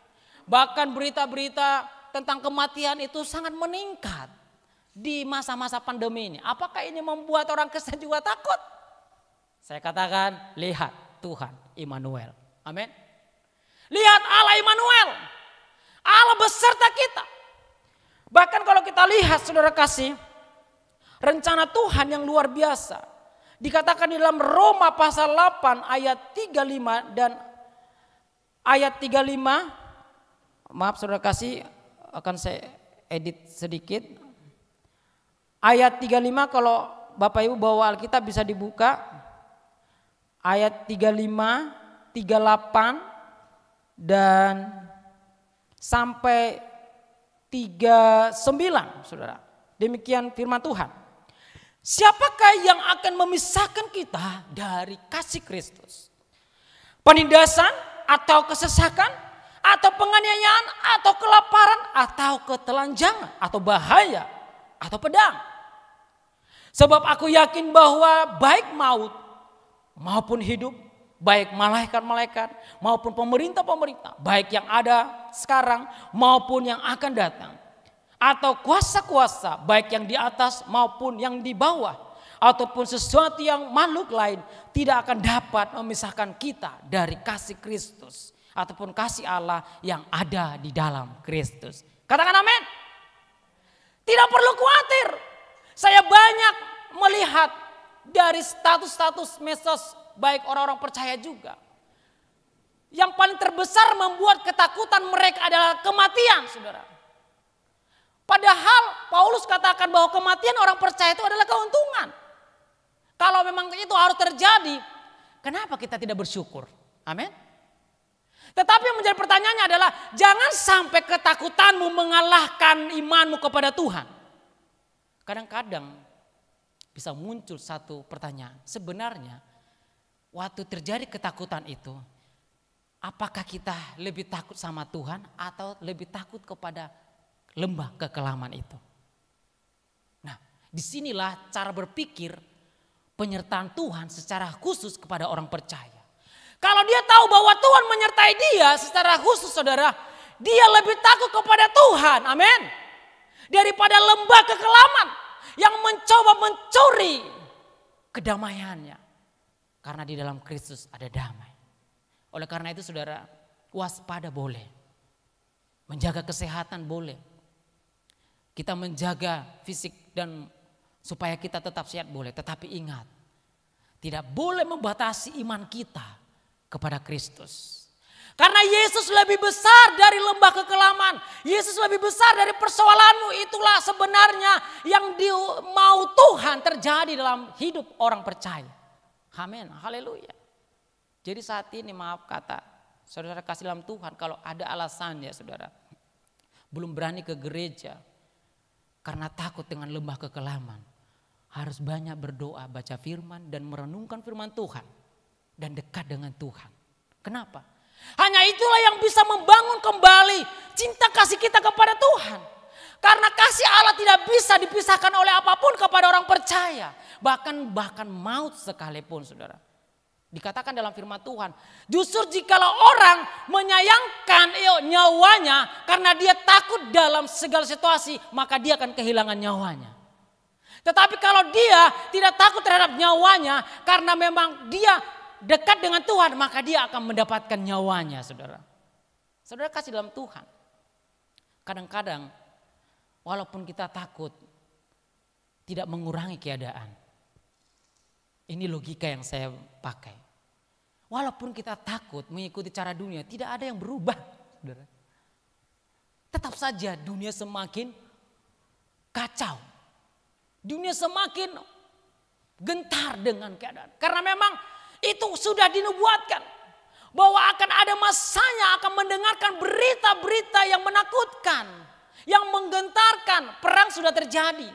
Bahkan berita-berita tentang kematian itu sangat meningkat di masa-masa pandemi ini. Apakah ini membuat orang Kristen juga takut? Saya katakan, lihat, Tuhan Immanuel. Amin. Lihat Allah Immanuel, Allah beserta kita. Bahkan kalau kita lihat saudara kasih, rencana Tuhan yang luar biasa. Dikatakan di dalam Roma pasal 8 ayat 35 dan ayat 35. Maaf saudara kasih, akan saya edit sedikit. Ayat 35 kalau Bapak Ibu bawa Alkitab bisa dibuka. Ayat 35, 38 dan sampai 39 saudara. Demikian firman Tuhan. Siapakah yang akan memisahkan kita dari kasih Kristus? Penindasan atau kesesakan atau penganiayaan atau kelaparan atau ketelanjangan atau bahaya atau pedang? Sebab aku yakin bahwa baik maut maupun hidup, baik malaikat-malaikat maupun pemerintah-pemerintah, baik yang ada sekarang maupun yang akan datang, atau kuasa-kuasa baik yang di atas maupun yang di bawah, ataupun sesuatu yang makhluk lain tidak akan dapat memisahkan kita dari kasih Kristus ataupun kasih Allah yang ada di dalam Kristus. Katakan amin. Tidak perlu khawatir. Saya banyak melihat dari status-status medsos baik orang-orang percaya juga. Yang paling terbesar membuat ketakutan mereka adalah kematian, saudara. Padahal Paulus katakan bahwa kematian orang percaya itu adalah keuntungan. Kalau memang itu harus terjadi, kenapa kita tidak bersyukur? Amin. Tetapi yang menjadi pertanyaannya adalah jangan sampai ketakutanmu mengalahkan imanmu kepada Tuhan. Kadang-kadang bisa muncul satu pertanyaan. Sebenarnya waktu terjadi ketakutan itu, apakah kita lebih takut sama Tuhan atau lebih takut kepada lembah kekelaman itu? Nah, disinilah cara berpikir penyertaan Tuhan secara khusus kepada orang percaya. Kalau dia tahu bahwa Tuhan menyertai dia secara khusus, saudara, dia lebih takut kepada Tuhan, amin, daripada lembah kekelaman yang mencoba mencuri kedamaiannya. Karena di dalam Kristus ada damai. Oleh karena itu saudara, waspada boleh, menjaga kesehatan boleh, kita menjaga fisik dan supaya kita tetap sehat boleh. Tetapi ingat, tidak boleh membatasi iman kita kepada Kristus. Karena Yesus lebih besar dari lembah kekelaman. Yesus lebih besar dari persoalanmu. Itulah sebenarnya yang mau Tuhan terjadi dalam hidup orang percaya. Amin, haleluya. Jadi saat ini maaf kata saudara kasih dalam Tuhan, kalau ada alasannya saudara belum berani ke gereja karena takut dengan lembah kekelaman, harus banyak berdoa, baca firman dan merenungkan firman Tuhan dan dekat dengan Tuhan. Kenapa? Hanya itulah yang bisa membangun kembali cinta kasih kita kepada Tuhan. Karena kasih Allah tidak bisa dipisahkan oleh apapun kepada orang percaya. Bahkan maut sekalipun saudara. Dikatakan dalam firman Tuhan, justru jikalau orang menyayangkan nyawanya karena dia takut dalam segala situasi, maka dia akan kehilangan nyawanya. Tetapi kalau dia tidak takut terhadap nyawanya karena memang dia dekat dengan Tuhan, maka dia akan mendapatkan nyawanya, saudara. Saudara kasih dalam Tuhan. Kadang-kadang walaupun kita takut, tidak mengurangi keadaan. Ini logika yang saya pakai. Walaupun kita takut mengikuti cara dunia, tidak ada yang berubah, saudara. Tetap saja dunia semakin kacau. Dunia semakin gentar dengan keadaan. Karena memang itu sudah dinubuatkan bahwa akan ada masanya akan mendengarkan berita-berita yang menakutkan, yang menggentarkan. Perang sudah terjadi.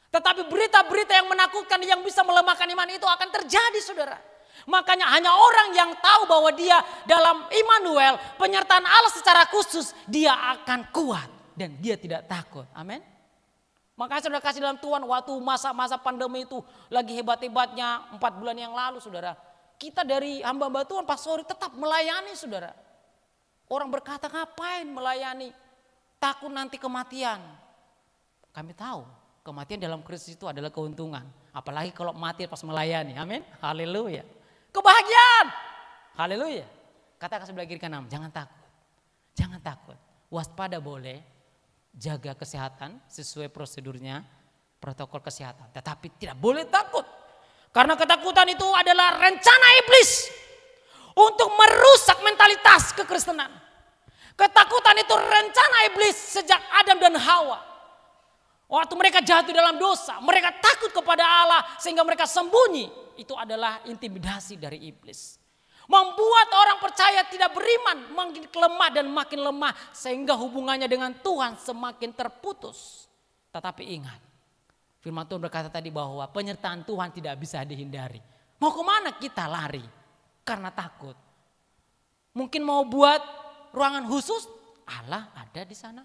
Tetapi berita-berita yang menakutkan yang bisa melemahkan iman itu akan terjadi, saudara. Makanya hanya orang yang tahu bahwa dia dalam Immanuel, penyertaan Allah secara khusus, dia akan kuat dan dia tidak takut. Amin. Makanya saudara kasih dalam Tuhan, waktu masa-masa pandemi itu lagi hebat-hebatnya 4 bulan yang lalu, saudara. Kita dari hamba-hamba Tuhan pastori tetap melayani, saudara. Orang berkata ngapain melayani? Takut nanti kematian. Kami tahu kematian dalam Kristus itu adalah keuntungan. Apalagi kalau mati pas melayani. Amin. Haleluya. kebahagiaan. Haleluya. Katakan sebelah kiri kanan, jangan takut. Jangan takut. Waspada boleh, jaga kesehatan sesuai prosedurnya, protokol kesehatan. Tetapi tidak boleh takut. Karena ketakutan itu adalah rencana iblis untuk merusak mentalitas kekristenan. Ketakutan itu rencana iblis sejak Adam dan Hawa. Waktu mereka jatuh dalam dosa, mereka takut kepada Allah sehingga mereka sembunyi. Itu adalah intimidasi dari iblis. Membuat orang percaya tidak beriman, makin lemah dan makin lemah sehingga hubungannya dengan Tuhan semakin terputus. Tetapi ingat, firman Tuhan berkata tadi bahwa penyertaan Tuhan tidak bisa dihindari. Mau kemana kita lari? Karena takut. Mungkin mau buat ruangan khusus, Allah ada di sana.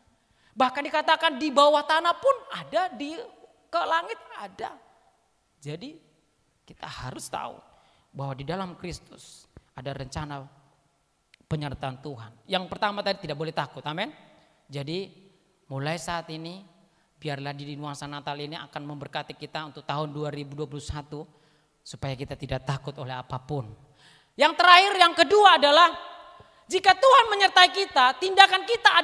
Bahkan dikatakan di bawah tanah pun ada, di ke langit ada. Jadi kita harus tahu bahwa di dalam Kristus ada rencana penyertaan Tuhan. Yang pertama tadi tidak boleh takut, amin. Jadi mulai saat ini biarlah di nuansa Natal ini akan memberkati kita untuk tahun 2021 supaya kita tidak takut oleh apapun. Yang terakhir, yang kedua adalah jika Tuhan menyertai kita, tindakan kita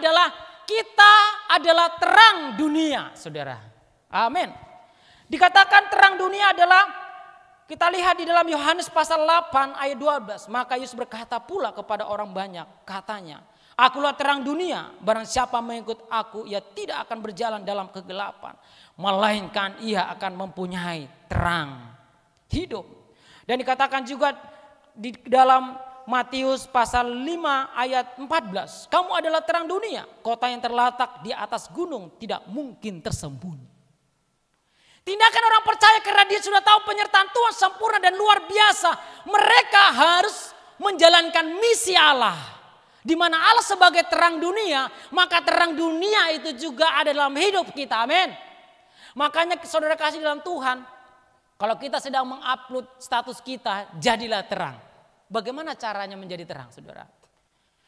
adalah terang dunia, saudara. Amin. Dikatakan terang dunia adalah, kita lihat di dalam Yohanes pasal 8 ayat 12. Maka Yesus berkata pula kepada orang banyak, katanya, akulah terang dunia, barang siapa mengikut aku, ia tidak akan berjalan dalam kegelapan, melainkan ia akan mempunyai terang hidup. Dan dikatakan juga di dalam Matius pasal 5 ayat 14, kamu adalah terang dunia, kota yang terletak di atas gunung tidak mungkin tersembunyi. Tindakan orang percaya karena dia sudah tahu penyertaan Tuhan sempurna dan luar biasa. Mereka harus menjalankan misi Allah. Di mana Allah sebagai terang dunia, maka terang dunia itu juga ada dalam hidup kita. Amin. Makanya saudara kasih dalam Tuhan, kalau kita sedang mengupload status kita, jadilah terang. Bagaimana caranya menjadi terang, saudara?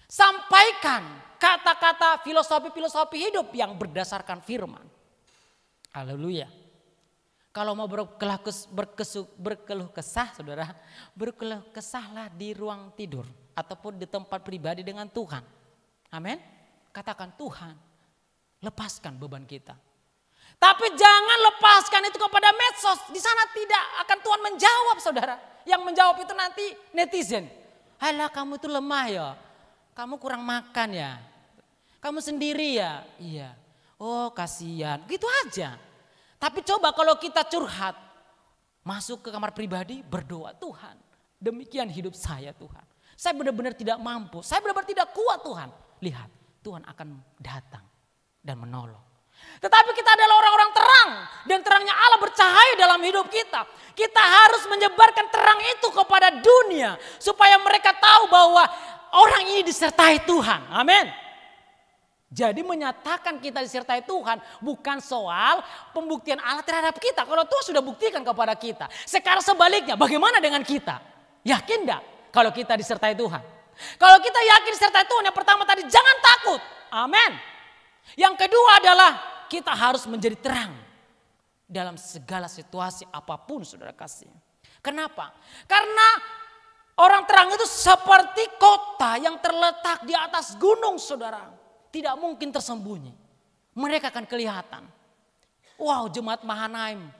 Sampaikan kata-kata filosofi hidup yang berdasarkan firman. Haleluya. Kalau mau berkeluh kesah, saudara, berkeluh kesahlah di ruang tidur ataupun di tempat pribadi dengan Tuhan. Amin. Katakan, Tuhan, lepaskan beban kita. Tapi jangan lepaskan itu kepada medsos. Di sana tidak akan Tuhan menjawab, saudara. Yang menjawab itu nanti netizen. Halah, kamu itu lemah ya. Kamu kurang makan ya. Kamu sendiri ya. Iya. Oh, kasihan. Gitu aja. Tapi coba kalau kita curhat, masuk ke kamar pribadi, berdoa, Tuhan, demikian hidup saya, Tuhan. Saya benar-benar tidak mampu, saya benar-benar tidak kuat, Tuhan. Lihat, Tuhan akan datang dan menolong. Tetapi kita adalah orang-orang terang dan terangnya Allah bercahaya dalam hidup kita. Kita harus menyebarkan terang itu kepada dunia supaya mereka tahu bahwa orang ini disertai Tuhan. Amin. Jadi menyatakan kita disertai Tuhan bukan soal pembuktian Allah terhadap kita. Kalau Tuhan sudah buktikan kepada kita. Sekarang sebaliknya, bagaimana dengan kita? Yakin enggak kalau kita disertai Tuhan? Kalau kita yakin disertai Tuhan, yang pertama tadi jangan takut. Amin. Yang kedua adalah kita harus menjadi terang dalam segala situasi apapun, saudara kasih. Kenapa? Karena orang terang itu seperti kota yang terletak di atas gunung, saudara. Tidak mungkin tersembunyi. Mereka akan kelihatan. Wow, jemaat Mahanaim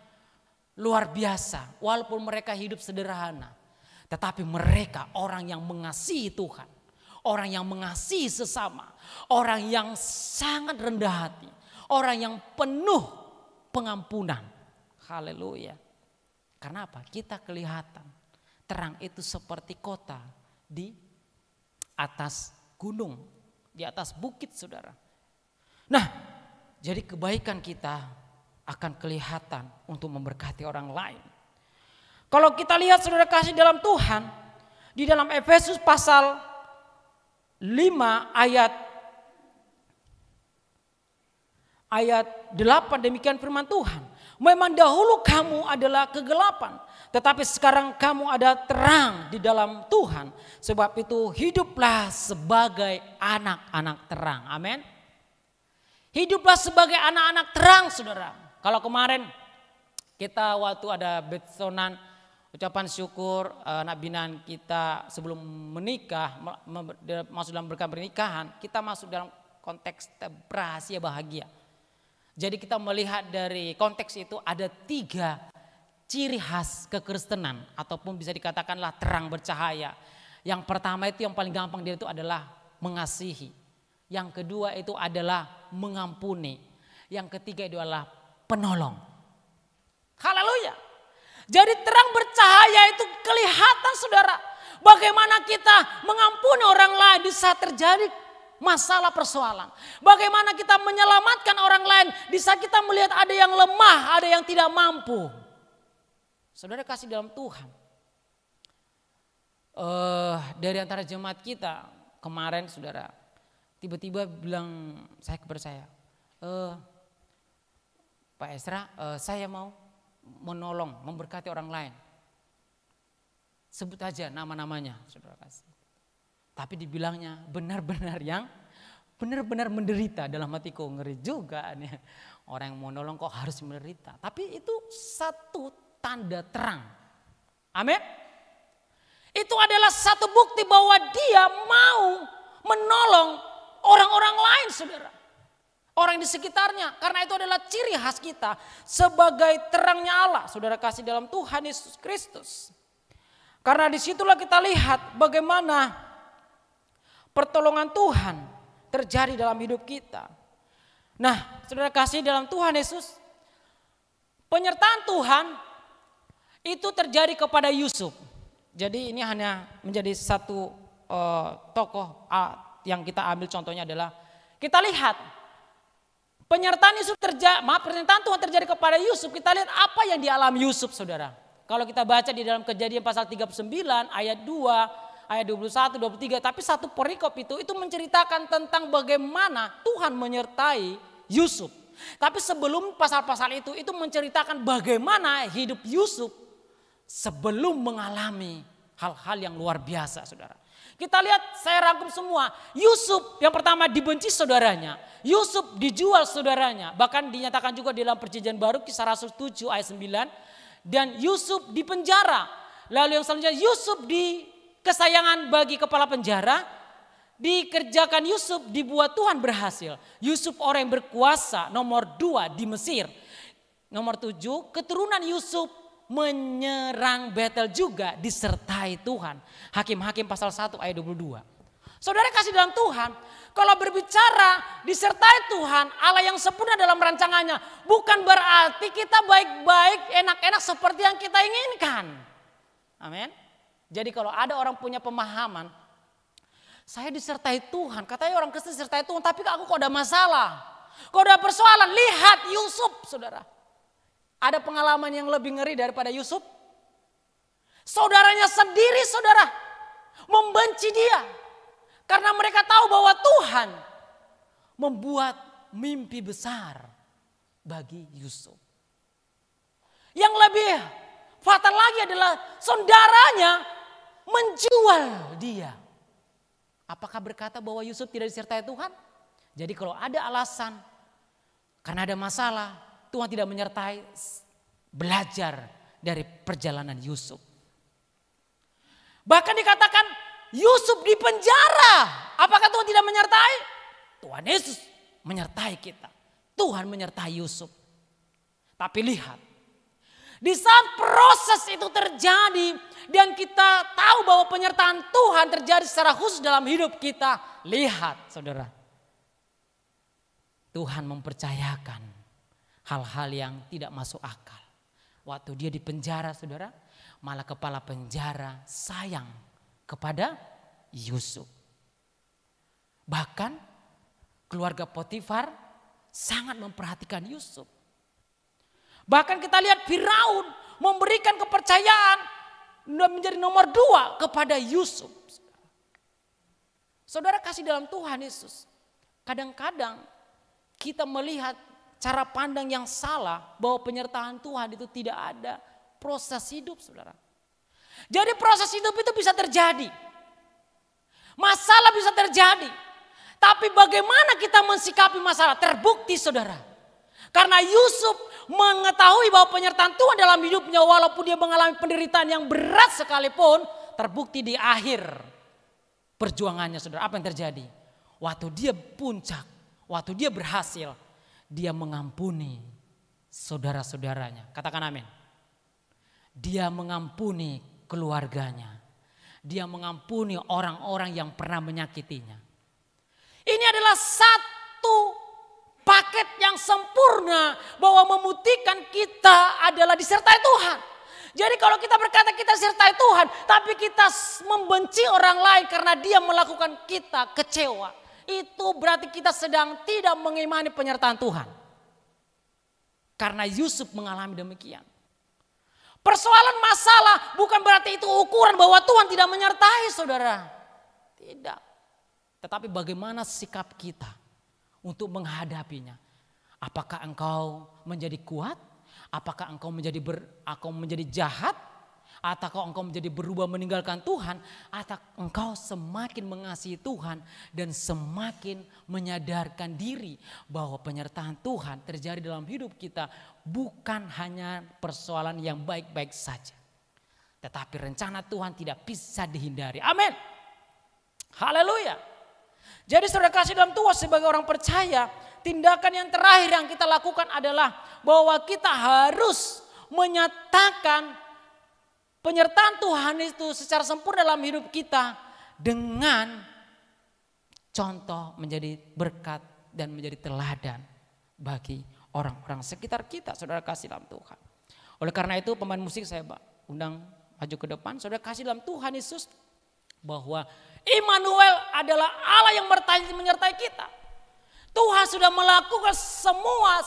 luar biasa. Walaupun mereka hidup sederhana. Tetapi mereka orang yang mengasihi Tuhan. Orang yang mengasihi sesama. Orang yang sangat rendah hati. Orang yang penuh pengampunan. Haleluya. Karena apa? Kita kelihatan. Terang itu seperti kota di atas gunung. Di atas bukit, saudara. Nah, jadi kebaikan kita akan kelihatan untuk memberkati orang lain. Kalau kita lihat, saudara kasih dalam Tuhan, di dalam Efesus pasal 5 ayat 8 demikian firman Tuhan. Memang dahulu kamu adalah kegelapan, tetapi sekarang kamu ada terang di dalam Tuhan. Sebab itu hiduplah sebagai anak-anak terang. Amin. Hiduplah sebagai anak-anak terang, saudara. Kalau kemarin kita waktu ada betsonan ucapan syukur anak binaan kita sebelum menikah, masuk dalam berkat pernikahan, kita masuk dalam konteks rahasia bahagia. Jadi kita melihat dari konteks itu ada 3 ciri khas kekristenan ataupun bisa dikatakanlah terang bercahaya. Yang pertama itu yang paling gampang dia itu adalah mengasihi. Yang kedua itu adalah mengampuni. Yang ketiga itu adalah penolong. Haleluya. Jadi terang bercahaya itu kelihatan saudara. Bagaimana kita mengampuni orang lain di saat terjadi masalah persoalan. Bagaimana kita menyelamatkan orang lain di saat kita melihat ada yang lemah, ada yang tidak mampu. Saudara kasih dalam Tuhan. Dari antara jemaat kita kemarin saudara tiba-tiba bilang kepada saya, Pak Esra, saya mau menolong, memberkati orang lain. Sebut aja nama-namanya, saudara kasih. Tapi dibilangnya benar-benar menderita. Dalam hatiku ngeri juga nih. Orang yang mau nolong kok harus menderita. Tapi itu satu tanda terang. Amin. Itu adalah satu bukti bahwa dia mau menolong orang-orang lain saudara. Orang di sekitarnya. Karena itu adalah ciri khas kita sebagai terangnya Allah. Saudara kasih dalam Tuhan Yesus Kristus. Karena disitulah kita lihat bagaimana pertolongan Tuhan terjadi dalam hidup kita. Nah saudara kasih dalam Tuhan Yesus. Penyertaan Tuhan itu terjadi kepada Yusuf. Jadi ini hanya menjadi satu tokoh yang kita ambil contohnya adalah kita lihat penyertaan Tuhan terjadi kepada Yusuf. Kita lihat apa yang dialami Yusuf saudara. Kalau kita baca di dalam Kejadian pasal 39 ayat 2, ayat 21, 23. Tapi satu perikop itu menceritakan tentang bagaimana Tuhan menyertai Yusuf. Tapi sebelum pasal-pasal itu menceritakan bagaimana hidup Yusuf sebelum mengalami hal-hal yang luar biasa saudara. Kita lihat saya rangkum semua. Yusuf yang pertama dibenci saudaranya. Yusuf dijual saudaranya. Bahkan dinyatakan juga di dalam perjanjian baru Kisah Rasul 7 ayat 9. Dan Yusuf dipenjara. Lalu yang selanjutnya Yusuf kesayangan bagi kepala penjara. Dikerjakan Yusuf dibuat Tuhan berhasil. Yusuf orang yang berkuasa nomor 2 di Mesir. Nomor 7 keturunan Yusuf menyerang Betel juga disertai Tuhan. Hakim-Hakim pasal 1 ayat 22. Saudara kasih dalam Tuhan, kalau berbicara disertai Tuhan, Allah yang sempurna dalam rancangannya, bukan berarti kita baik-baik, enak-enak seperti yang kita inginkan. Amin. Jadi kalau ada orang punya pemahaman, saya disertai Tuhan, katanya orang Kristen disertai Tuhan, tapi aku kok ada masalah, kok ada persoalan. Lihat Yusuf, saudara. Ada pengalaman yang lebih ngeri daripada Yusuf. Saudaranya sendiri, saudara, membenci dia. Karena mereka tahu bahwa Tuhan membuat mimpi besar bagi Yusuf. Yang lebih fatal lagi adalah saudaranya menjual dia. Apakah berkata bahwa Yusuf tidak disertai Tuhan? Jadi kalau ada alasan karena ada masalah, Tuhan tidak menyertai, belajar dari perjalanan Yusuf. Bahkan dikatakan Yusuf di penjara. Apakah Tuhan tidak menyertai? Tuhan Yesus menyertai kita. Tuhan menyertai Yusuf. Tapi lihat, di saat proses itu terjadi dan kita tahu bahwa penyertaan Tuhan terjadi secara khusus dalam hidup kita. Lihat saudara, Tuhan mempercayakan hal-hal yang tidak masuk akal. Waktu dia di penjara saudara, malah kepala penjara sayang kepada Yusuf. Bahkan keluarga Potifar sangat memperhatikan Yusuf. Bahkan kita lihat Firaun memberikan kepercayaan menjadi nomor 2 kepada Yusuf. Saudara kasih dalam Tuhan Yesus. Kadang-kadang kita melihat cara pandang yang salah bahwa penyertaan Tuhan itu tidak ada proses hidup saudara. Jadi proses hidup itu bisa terjadi. Masalah bisa terjadi. Tapi bagaimana kita mensikapi masalah? Terbukti saudara. Karena Yusuf mengetahui bahwa penyertaan Tuhan dalam hidupnya walaupun dia mengalami penderitaan yang berat sekalipun, terbukti di akhir perjuangannya saudara. Apa yang terjadi? Waktu dia puncak, waktu dia berhasil, dia mengampuni saudara-saudaranya. Katakan amin. Dia mengampuni keluarganya. Dia mengampuni orang-orang yang pernah menyakitinya. Ini adalah satu paket yang sempurna bahwa membuktikan kita adalah disertai Tuhan. Jadi kalau kita berkata kita disertai Tuhan, tapi kita membenci orang lain karena dia melakukan kita kecewa, itu berarti kita sedang tidak mengimani penyertaan Tuhan. Karena Yusuf mengalami demikian. Persoalan masalah bukan berarti itu ukuran bahwa Tuhan tidak menyertai saudara. Tidak. Tetapi bagaimana sikap kita untuk menghadapinya. Apakah engkau menjadi kuat? Apakah engkau menjadi jahat? Ataukah engkau menjadi berubah meninggalkan Tuhan? Atau engkau semakin mengasihi Tuhan dan semakin menyadarkan diri bahwa penyertaan Tuhan terjadi dalam hidup kita bukan hanya persoalan yang baik-baik saja. Tetapi rencana Tuhan tidak bisa dihindari. Amin. Haleluya. Jadi saudara kasih dalam Tuhan sebagai orang percaya, tindakan yang terakhir yang kita lakukan adalah bahwa kita harus menyatakan penyertaan Tuhan itu secara sempurna dalam hidup kita dengan contoh menjadi berkat dan menjadi teladan bagi orang-orang sekitar kita, saudara kasih dalam Tuhan. Oleh karena itu pemain musik saya undang maju ke depan, saudara kasih dalam Tuhan Yesus bahwa Immanuel adalah Allah yang menyertai kita. Tuhan sudah melakukan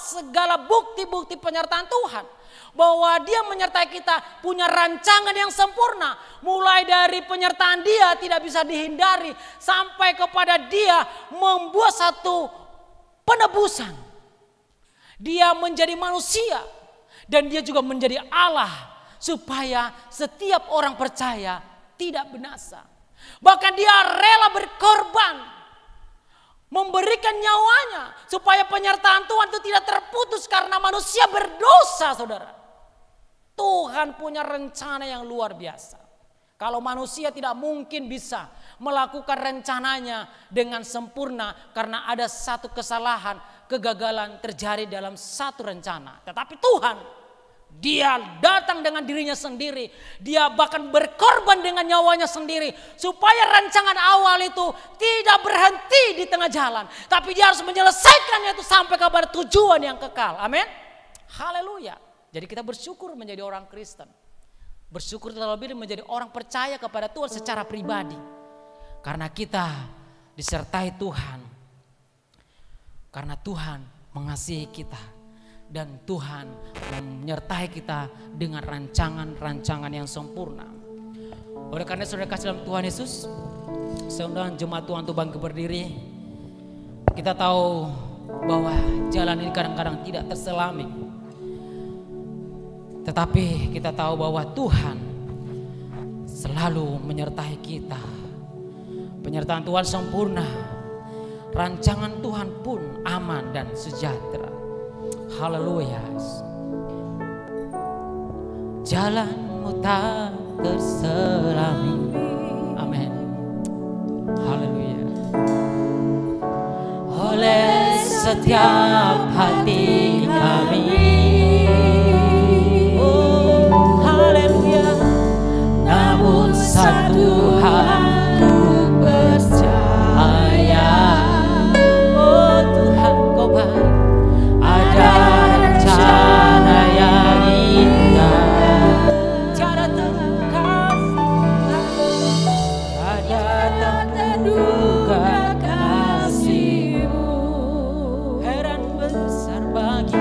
segala bukti-bukti penyertaan Tuhan. Bahwa dia menyertai kita punya rancangan yang sempurna. Mulai dari penyertaan dia tidak bisa dihindari. Sampai kepada dia membuat satu penebusan. Dia menjadi manusia. Dan dia juga menjadi Allah. Supaya setiap orang percaya tidak binasa. Bahkan dia rela berkorban. Memberikan nyawanya. Supaya penyertaan Tuhan itu tidak terputus karena manusia berdosa saudara. Tuhan punya rencana yang luar biasa. Kalau manusia tidak mungkin bisa melakukan rencananya dengan sempurna. Karena ada satu kesalahan, kegagalan terjadi dalam satu rencana. Tetapi Tuhan, dia datang dengan dirinya sendiri. Dia bahkan berkorban dengan nyawanya sendiri. Supaya rancangan awal itu tidak berhenti di tengah jalan. Tapi dia harus menyelesaikannya itu sampai kepada tujuan yang kekal. Amin. Haleluya. Jadi kita bersyukur menjadi orang Kristen. Bersyukur terlebih menjadi orang percaya kepada Tuhan secara pribadi. Karena kita disertai Tuhan. Karena Tuhan mengasihi kita. Dan Tuhan menyertai kita dengan rancangan-rancangan yang sempurna. Oleh karena saudara kasih dalam Tuhan Yesus, saya undang jemaat Tuhan untuk bangkit berdiri. Kita tahu bahwa jalan ini kadang-kadang tidak terselami. Tetapi kita tahu bahwa Tuhan selalu menyertai kita. Penyertaan Tuhan sempurna. Rancangan Tuhan pun aman dan sejahtera. Haleluya. Jalanmu tak terselami. Amin. Haleluya. Oleh setiap hati kami. Oh, haleluya. Namun satu hal ku percaya. Oh Tuhan, Kau baik. Ada rencana yang indah, tiada terduga kasih-Mu, heran besar bagi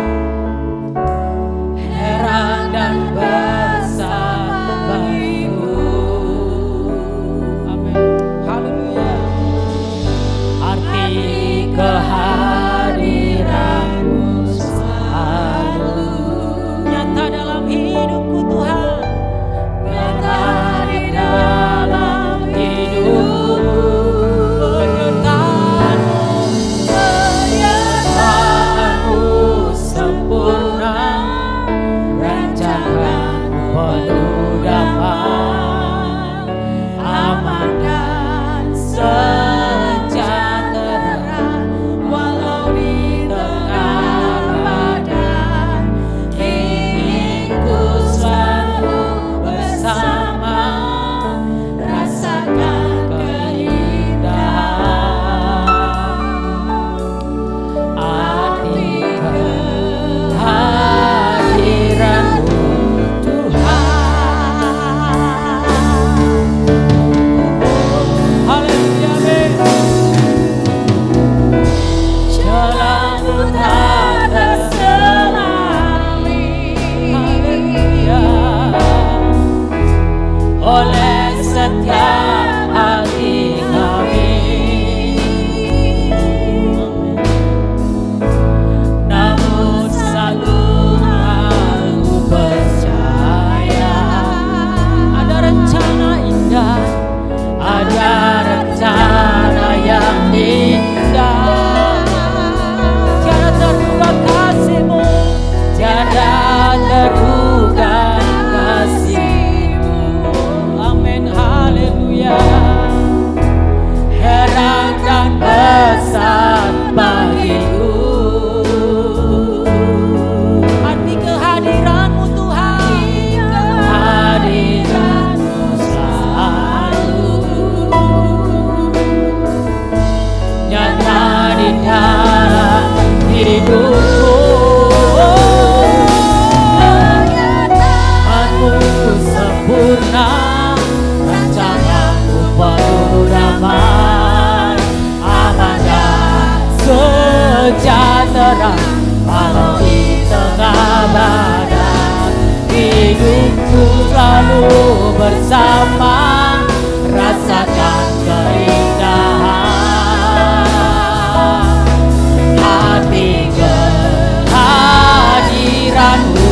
selalu bersama, rasakan keindahan hati kehadiran-Mu.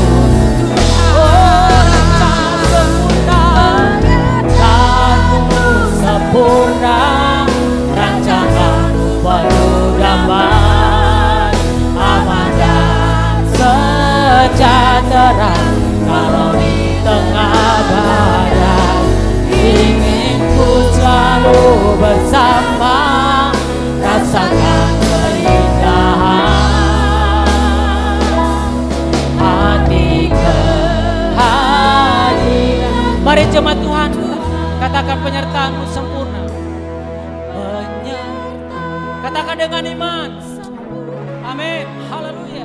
Sempurna, rancangan penuh damai, aman dan sejahtera. Kalau di tengah badai, ingin ku selalu bersama, rasakan keindahan hati kehadiran. Mari jemaat Tuhan, katakan penyertaan-Mu sempurna. Katakan dengan iman. Amin. Haleluya.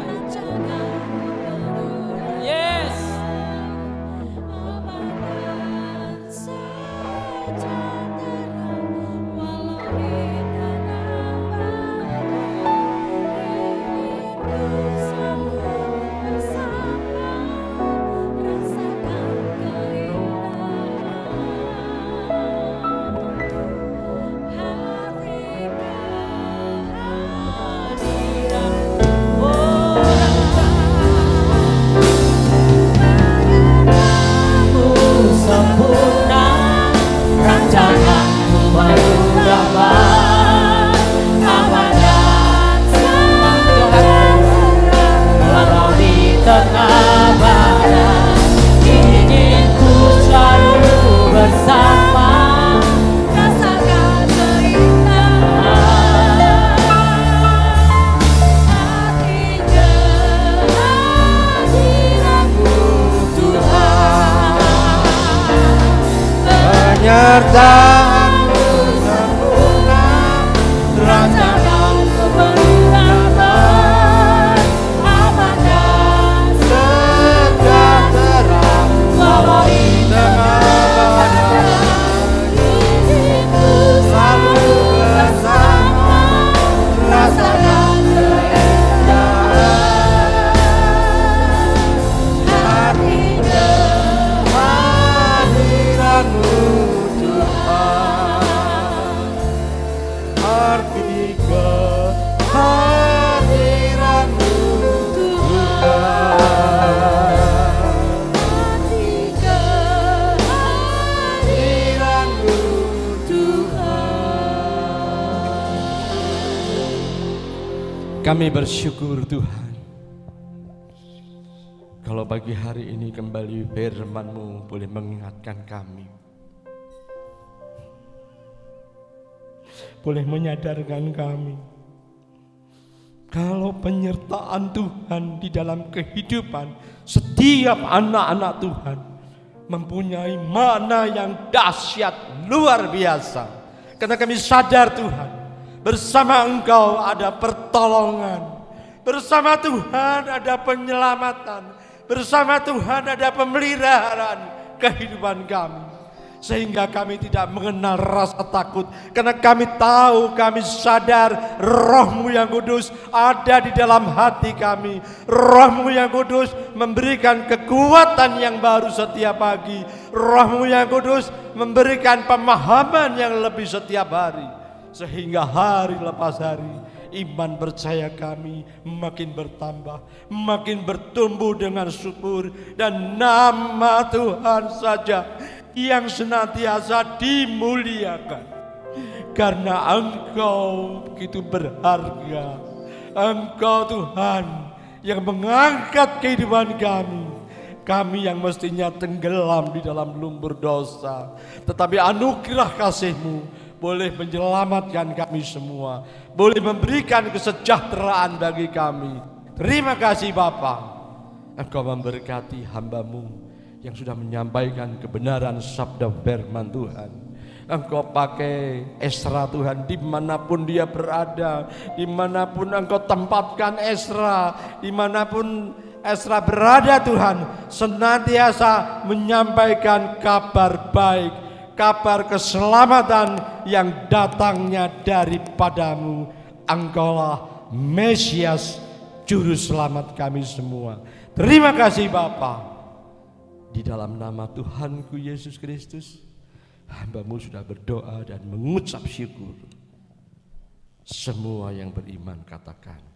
Yes. Penyertaan-Mu sempurna, rancangan kebenaran, aman dan sejahtera. Walau di tengah badai, inginku selalu bersama, rasakan keindahan hati kehadiran-Mu. Kami bersyukur Tuhan, kalau pagi hari ini kembali firman-Mu boleh mengingatkan kami, boleh menyadarkan kami, kalau penyertaan Tuhan di dalam kehidupan setiap anak-anak Tuhan mempunyai makna yang dahsyat luar biasa. Karena kami sadar Tuhan, bersama Engkau ada pertolongan, bersama Tuhan ada penyelamatan, bersama Tuhan ada pemeliharaan kehidupan kami. Sehingga kami tidak mengenal rasa takut, karena kami tahu, kami sadar Roh-Mu yang kudus ada di dalam hati kami. Roh-Mu yang kudus memberikan kekuatan yang baru setiap pagi. Roh-Mu yang kudus memberikan pemahaman yang lebih setiap hari. Sehingga hari lepas hari iman percaya kami makin bertambah, makin bertumbuh dengan subur, dan nama Tuhan saja yang senantiasa dimuliakan. Karena Engkau begitu berharga. Engkau Tuhan yang mengangkat kehidupan kami. Kami yang mestinya tenggelam di dalam lumpur dosa, tetapi anugerah kasih-Mu boleh menyelamatkan kami semua, boleh memberikan kesejahteraan bagi kami. Terima kasih Bapa. Engkau memberkati hamba-Mu yang sudah menyampaikan kebenaran sabda firman Tuhan. Engkau pakai Ezra Tuhan dimanapun dia berada, dimanapun Engkau tempatkan Ezra, dimanapun Ezra berada Tuhan, senantiasa menyampaikan kabar baik, kabar keselamatan yang datangnya daripada-Mu. Engkaulah Mesias, Juru Selamat kami semua. Terima kasih Bapa. Di dalam nama Tuhanku Yesus Kristus, hamba-Mu sudah berdoa dan mengucap syukur. Semua yang beriman katakan